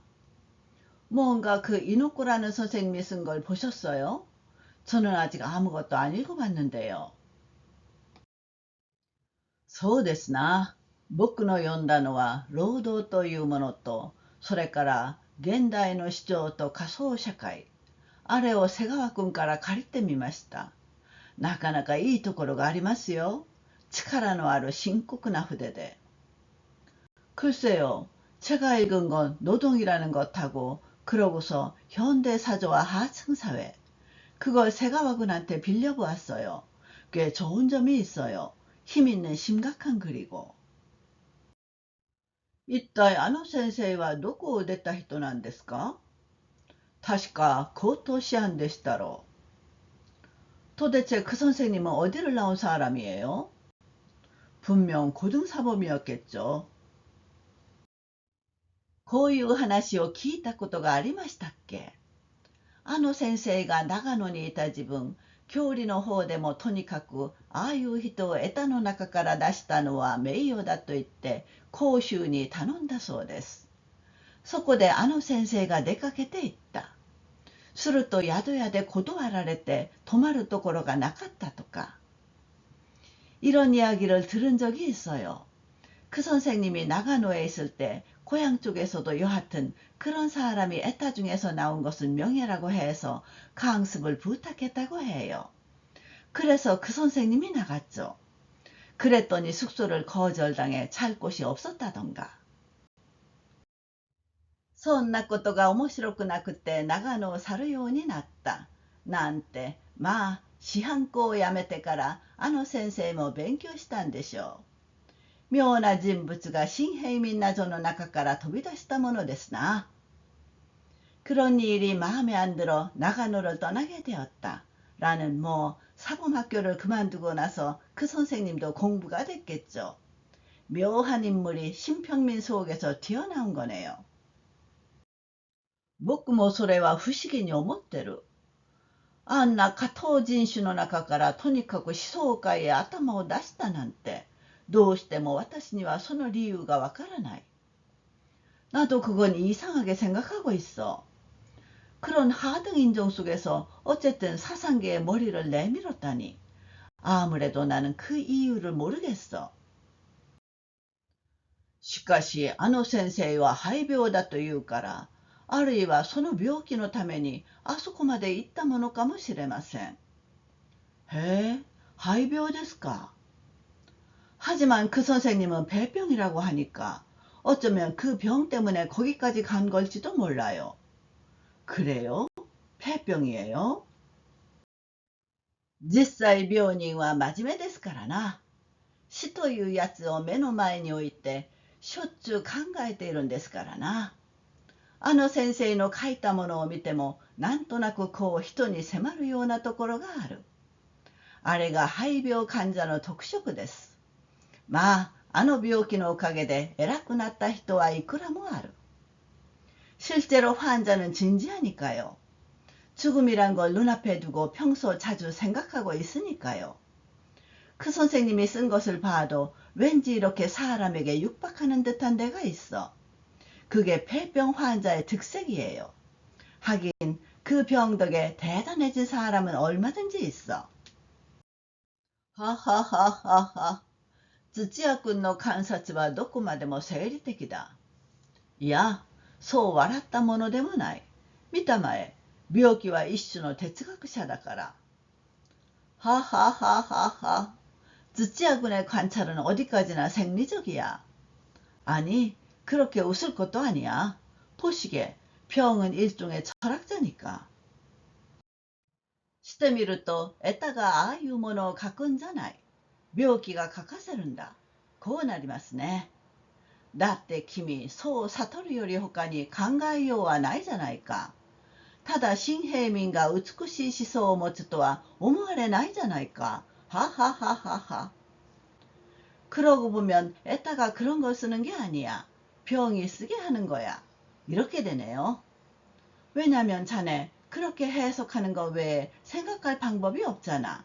Speaker 1: 뭔가 그 이노코라는 선생님이 쓴 걸 보셨어요? 저는 아직 아무것도 안 읽어봤는데요. そうですな。僕の読んだのは労働というものと、それから現代の市場と仮想社会。あれを瀬川君から借りてみました。なかなかいいところがありますよ。力のある深刻な筆で。글쎄요. 제가 읽은 건 노동이라는 것하고 그러고서 현대사조와 하층사회. 그걸 세가와군한테 빌려보았어요. 꽤 좋은 점이 있어요. 힘있는 심각한 글이고. 一体あの先生はどこを出た人なんですか確か高等師範でしたろう。 도대체 그 선생님은 어디를 나온 사람이에요? 분명 고등사범이었겠죠. こういう話を聞いたことがありましたっけ先生が長野にいた時分、郷里の方でもとにかくああいう人を江田の中から出したのは名誉だと言って甲州に頼んだそうです。そこで先生が出かけていった。すると宿屋で断られて泊まるところがなかったとか。이런 이야기를 들은 적이 있어요. 그 선생님이 나가노에 있을 때 고향 쪽에서도 여하튼 그런 사람이 에타 중에서 나온 것은 명예라고 해서 강습을 부탁했다고 해요. 그래서 그 선생님이 나갔죠. 그랬더니 숙소를 거절당해 잘 곳이 없었다던가. そんなことが面白くなくて長野を去るようになった。なんて、まあ、師範校を辞めてから先生も勉強したんでしょう。妙な人物が新平民나조の中から飛び出したものですな。그런 일이 마음에 안 들어 나가노를 떠나게 되었다. 라는 사범학교를 그만두고 나서 그 선생님도 공부가 됐겠죠. 묘한 인물이 신평민 속에서 튀어나온 거네요. 僕もそれは不思議に思ってる。あんな下等人種の中からとにかく思想界へ頭を出したなんて、どうしても私にはその理由がわからない。나도 그건 이상하게 생각하고 있어. 그런 하등 인종 속에서 어쨌든 사상계의 머리를 내밀었다니. 아무래도 나는 그 이유를 모르겠어. しかし先生は肺病だというから、あるいはその病気のためにあそこまで行ったものかもしれません。へえ、肺病ですか. 하지만 그 선생님은 폐병이라고 하니까 어쩌면 그 병 때문에 거기까지 간 걸지도 몰라요. 그래요? 폐병이에요? 実際病人は真面目ですからな。死というやつを目の前に置いてしょっちゅう考えているんですからな。あの先生の書いたものを見てもなんとなくこう人に迫るようなところがある。あれが肺病患者の特色です。まあ、あの病気のおかげで偉くなった人はいくらもある。실제로 환자는 진지하니까요. 죽음이란 걸 눈앞에 두고 평소 자주 생각하고 있으니까요. 그 선생님이 쓴 것을 봐도 왠지 이렇게 사람에게 육박하는 듯한 데가 있어. 그게 폐병 환자의 특색이에요. 하긴 그 병 덕에 대단해진 사람은 얼마든지 있어. 하하하하하. 土屋君の観察はどこまでも生理的だ。いや、そう笑ったものでもない。見たまえ、病気は一種の哲学者だから。ははははは。土屋君의 관찰은 어디까지나 생리적이야. 아니, 그렇게 웃을 것도 아니야. 보시게, 병은 일종의 철학자니까. してみると、得たがああいうものを書くんじゃない。病気が書かせるんだ。こうなりますね。だって君、そう悟るより他に考えようはないじゃないか。ただ新平民が美しい思想を持つとは思われないじゃないか。ははははは。그러고 보면 애따가 그런 걸 쓰는 게 아니야. 병이 쓰게 하는 거야. 이렇게 되네요. 왜냐면 자네 그렇게 해석하는 것 외에 생각할 방법이 없잖아.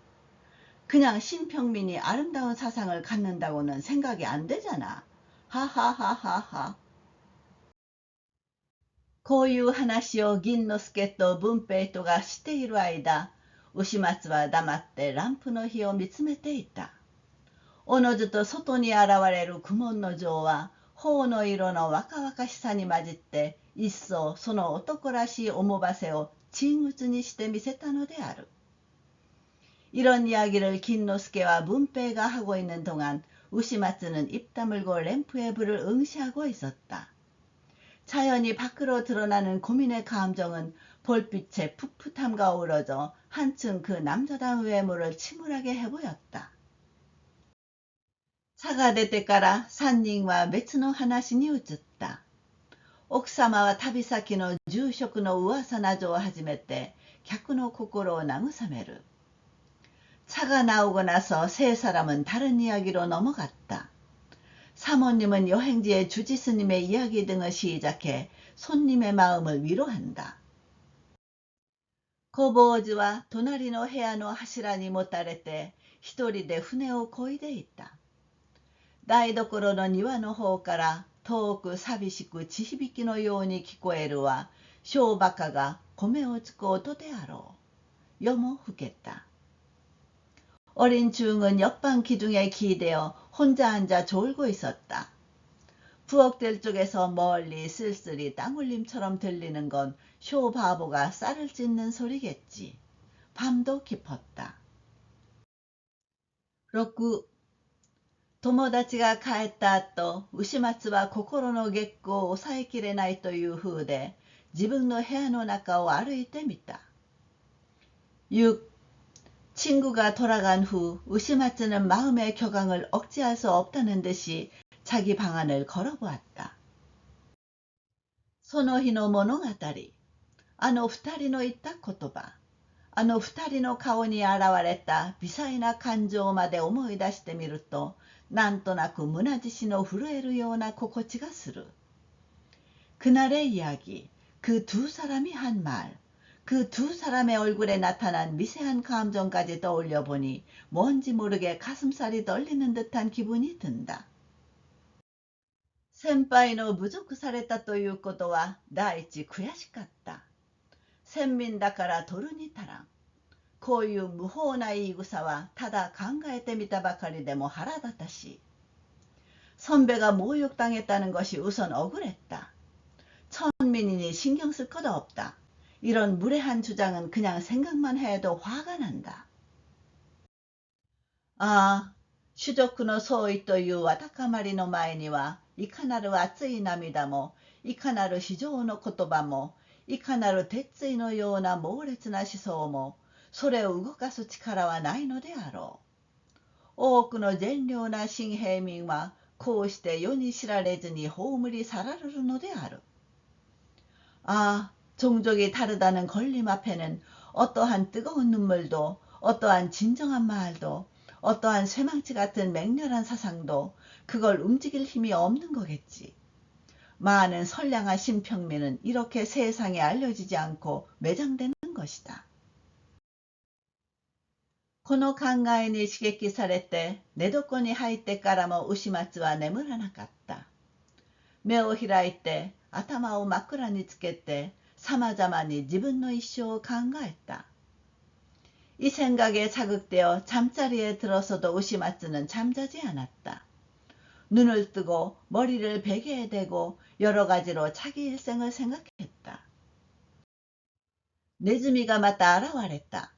Speaker 1: 그냥 신평민이 아름다운 사상을 갖는다고는 생각이 안 되잖아. 하하하하하. こういう話を銀之助と文平とがしている間、牛松は黙ってランプの火を見つめていた。おのずと外に現れる苦悶の情は、頬の色の若々しさに混じって、一層その男らしい面ばせを沈鬱にしてみせたのである。이런 이야기를 긴노스케와 문패가 하고 있는 동안 우시마츠는 입 다물고 램프의 불을 응시하고 있었다. 자연히 밖으로 드러나는 고민의 감정은 볼빛의 풋풋함과 어우러져 한층 그 남자다운 외모를 침울하게 해보였다. 차가 出てから3人は別の話に移った。奥様は旅先の住職の噂などを始めて客の心を慰める。 차가 나오고 나서 세 사람은 다른 이야기로 넘어갔다. 사모님은 여행지의 주지스님의 이야기 등을 시작해 손님의 마음을 위로한다. 小坊主は隣の部屋の柱にもたれて一人で船を漕いでいた。台所の庭の方から遠く寂しく地響きのように聞こえるは小馬鹿が米をつく音であろう。夜も更けた。 어린 중은 옆방 기둥에 기대어 혼자 앉아 졸고 있었다. 부엌들 쪽에서 멀리 쓸쓸히 땅울림처럼 들리는 건 쇼 바보가 쌀을 찢는 소리겠지. 밤도 깊었다. 6. 友達が帰った後、牛松は心の月光を抑えきれないという風で、自分の部屋の中を歩いてみた。6. 친구가 돌아간 후 우시마츠는 마음의 격앙을 억제할 수 없다는 듯이 자기 방안을 걸어보았다. その日の物語、あの二人の言った言葉、あの二人の顔に現れた微細な感情まで思い出してみると、なんとなく胸獅子の震えるような心地がする。그날의 이야기, 그 두 사람이 한 말, 그 두 사람의 얼굴에 나타난 미세한 감정까지 떠올려 보니 뭔지 모르게 가슴살이 떨리는 듯한 기분이 든다. 先輩の侮辱されたということは第一悔しかった。先民だから取るに足らん。こういう無法な言い草はただ考えてみたばかりでも腹立たしい。선배가 모욕당했다는 것이 우선 억울했다. 천민이니 신경 쓸 것도 없다. 이런 무례한 주장은 그냥 생각만 해도 화가 난다.ああ、主辱の相違というわだかまりの前には、いかなる熱い涙も、いかなる非情の言葉も、いかなる鉄槌のような猛烈な思想も、それを動かす力はないのであろう。多くの善良な新平民は、こうして世に知られずに葬り去られるのである。아, 종족이 다르다는 걸림 앞에는 어떠한 뜨거운 눈물도, 어떠한 진정한 말도, 어떠한 쇠망치 같은 맹렬한 사상도 그걸 움직일 힘이 없는 거겠지. 많은 선량한 신평민은 이렇게 세상에 알려지지 않고 매장되는 것이다. この考えに刺激されて寝床に入ってからも牛松は眠らなかった。目を開いて頭を枕につけてさまざまに自分の一生を考えた。이 생각에 자극되어 잠자리에 들어서도 우시마츠는 잠자지 않았다. 눈을 뜨고 머리를 베개에 대고 여러 가지로 자기 일생을 생각했다. 네즈미가 맞다現れた。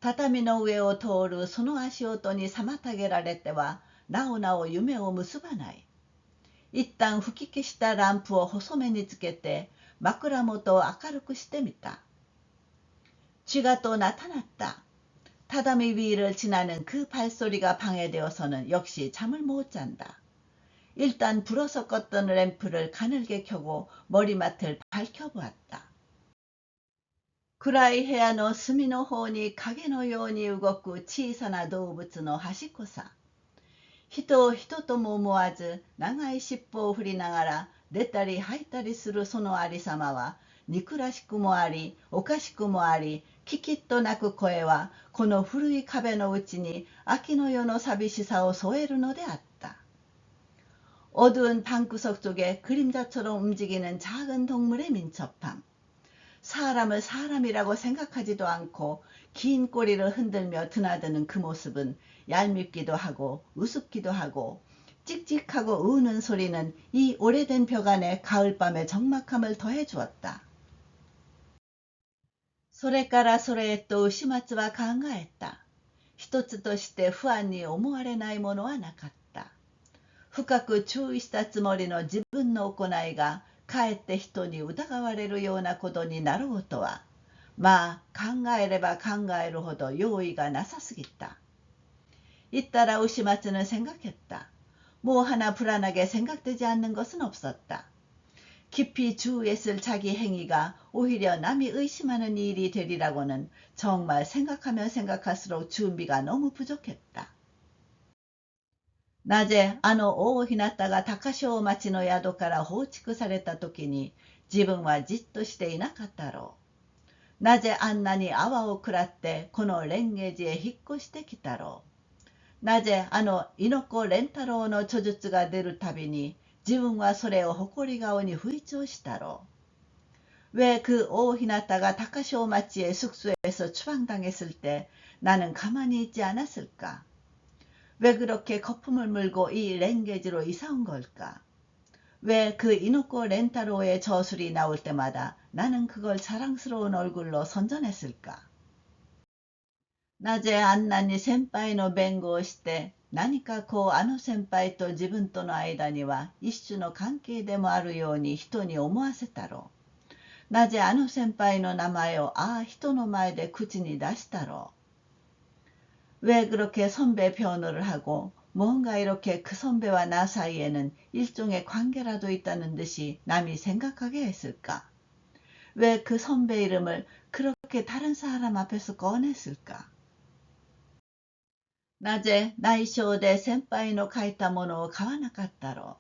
Speaker 1: 畳の上を通るその足音に妨げられてはなおなお夢を結ばない。一旦吹き消したランプを細めにつけて枕元を明るくしてみた。쥐가 또 나타났다. 타다미 위를 지나는 그 발소리가 방해되어서는 역시 잠을 못 잔다. 일단 불어서 껐던 램프를 가늘게 켜고 머리맡을 밝혀보았다. 暗い部屋の隅の方に影のように動く小さな動物の端っこさ。人を人とも思わず長い尻尾を振りながら出たり入ったりするそのありさまは憎らしくもありおかしくもあり、キキッと鳴く声はこの古い壁のうちに秋の夜の寂しさを添えるのであった。어두운 방구석 속에 그림자처럼 움직이는 작은 동물의 민첩함. 사람을 사람이라고 생각하지도 않고 긴 꼬리를 흔들며 드나드는 그 모습은 얄밉기도 하고 우습기도 하고 찍찍하고 우는 소리는 이 오래된 벽 안에 가을밤의 적막함을 더해주었다. それからそれへと牛松は考えた。一つとして不安に思われないものはなかった。深く注意したつもりの自分の行いがかえって人に疑われるようなことになろうとは、まあ考えれば考えるほど用意がなさすぎた。잇따라 우시마츠는 생각했다. 뭐 하나 불안하게 생각되지 않는 것은 없었다. 깊이 주의했을 자기 행위가 오히려 남이 의심하는 일이 되리라고는 정말 생각하면 생각할수록 준비가 너무 부족했다. 낮에 오히나타가 다카쇼町の宿から放逐された時に自分はじっとしていなかったろう。なぜあんなに泡を食らってこの蓮華寺へ引っ越してきたろう。なぜ猪子蓮太郎の著述が出るたびに自分はそれを誇り顔に吹聴したろう。왜 그 오히나타가 다카쇼 마치의 숙소에서 추방당했을 때 나는 가만히 있지 않았을까? 왜 그렇게 거품을 물고 이 랭게지로 이사온 걸까? 왜 그 이노코 렌타로의 저술이 나올 때마다 나는 그걸 자랑스러운 얼굴로 선전했을까? 낮에 안나니先輩の弁護をして何か先輩と自分との間には一種の関係でもあるように人に思わせたろう。なぜ先輩の名前を人の前で口に出したろう。왜 그렇게 선배 변호를 하고 뭔가 이렇게 그 선배와 나 사이에는 일종의 관계라도 있다는 듯이 남이 생각하게 했을까? 왜 그 선배 이름을 그렇게 다른 사람 앞에서 꺼냈을까? 낮에 나이쇼で先輩の書いたものを買わなかったろ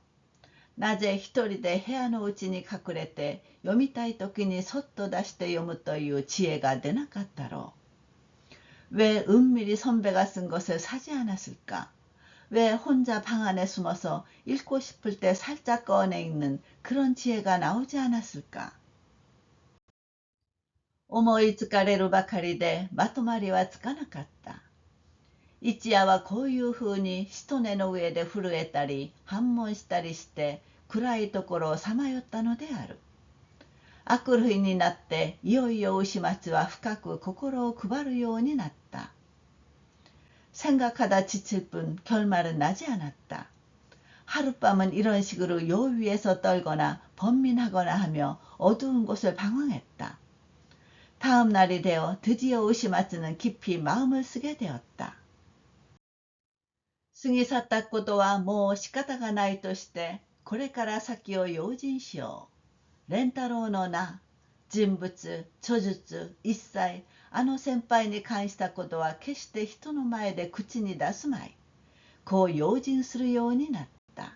Speaker 1: う。なぜ一人で部屋のうちに隠れて読みたい時にそっと出して読むという知恵が出なかったろう。왜 은밀히 선배가 쓴 것을 사지 않았을까? 왜 혼자 방 안에 숨어서 읽고 싶을 때 살짝 꺼내 읽는 그런 지혜가 나오지 않았을까? 思いつかれるばかりでまとまりはつかなかった。一夜はこういうふうにしとねの上で震えたり反問したりして暗いところをさまよったのである。明くる日になっていよいよ牛松は深く心を配るようになった。생각하다 지칠 뿐 결말은 나지 않았다. 하룻밤은 이런 식으로 요 위에서 떨거나 번민하거나 하며 어두운 곳을 방황했다. 다음 날이 되어 드디어 우시마츠는 깊이 마음을 쓰게 되었다. 過ぎ去ったことはもう仕方がないとして、これから先を用心しよう。蓮太郎の名、人物、著述、一切、あの先輩に関したことは決して人の前で口に出すまい。こう用心するようになった。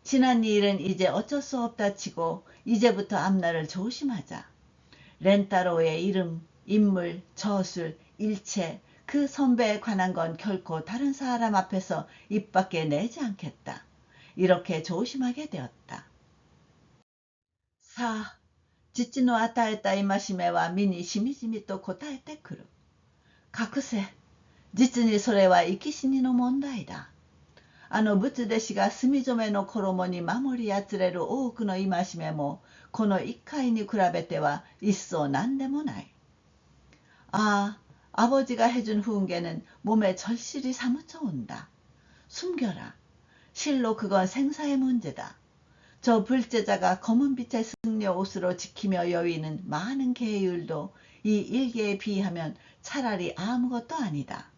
Speaker 1: 지난 일은 이제 어쩔 수 없다 치고 이제부터 앞날을 조심하자. 렌타로의 이름, 인물, 저술, 일체, 그 선배에 관한 건 결코 다른 사람 앞에서 입 밖에 내지 않겠다. 이렇게 조심하게 되었다. さあ、父の与えた戒めは身にしみじみと応えてくる。隠せ。実にそれは生き死にの問題だ。あの仏弟子が墨染めの衣に守りやつれる多くの戒めも、この一回に比べては一層何でもない。아, 아버지가 해준 훈계는 몸에 절실히 사무쳐 온다. 숨겨라. 실로 그건 생사의 문제다. 저 불제자가 검은 빛의 승려 옷으로 지키며 여위는 많은 계율도 이 일계에 비하면 차라리 아무것도 아니다.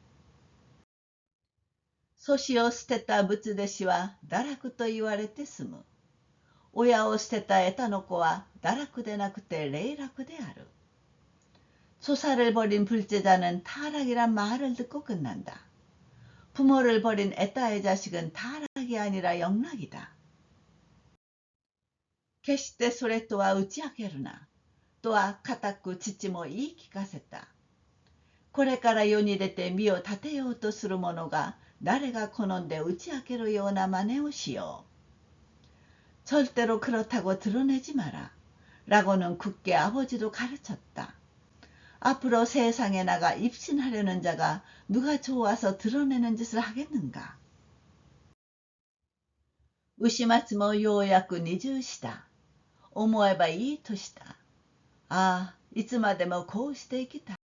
Speaker 1: 祖師を捨てた仏弟子は堕落と言われて済む。親を捨てたエタの子は堕落でなくて霊落である。소사를 버린 불제자는 타락이란 말을 듣고 끝난다. 부모를 버린 에따의 자식은 타락이 아니라 영락이다. 決してそれとは打ち明けるな。とは固く父も言い聞かせた。これから世に出て身を立てようとする者が誰が好んで打ち明けるような真似をしよう。절대로 그렇다고 드러내지 마라. 라고는 굳게 아버지도 가르쳤다. 앞으로 세상에 나가 입신하려는 자가 누가 좋아서 드러내는 짓을 하겠는가. 우시마츠もようやく20した。思えばいい年だ。ああ、いつまでもこうしていきたい。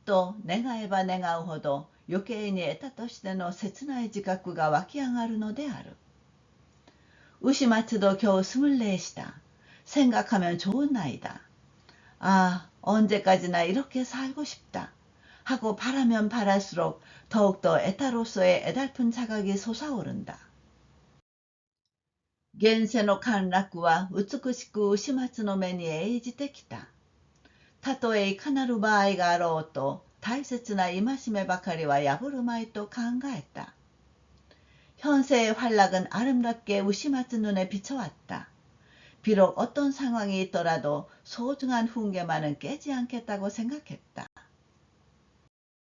Speaker 1: と願えば願うほど余計に得たとしての切ない自覚が湧き上がるのである。우시마츠도 겨우 24시다. 생각하면 좋은 나이다. 아, 언제까지나 이렇게 살고 싶다. 하고 바라면 바랄수록 더욱더 애타로서의 애달픈 자각이 솟아오른다. 現世の陥落は美しく牛松の目に映じてきた。たとえいかなる場合があろうと、大切な戒めばかりは破るまいと考えた。현세의 활락은 아름답게 우시마츠 눈에 비춰왔다. 비록 어떤 상황이 있더라도 소중한 훈계만은 깨지 않겠다고 생각했다.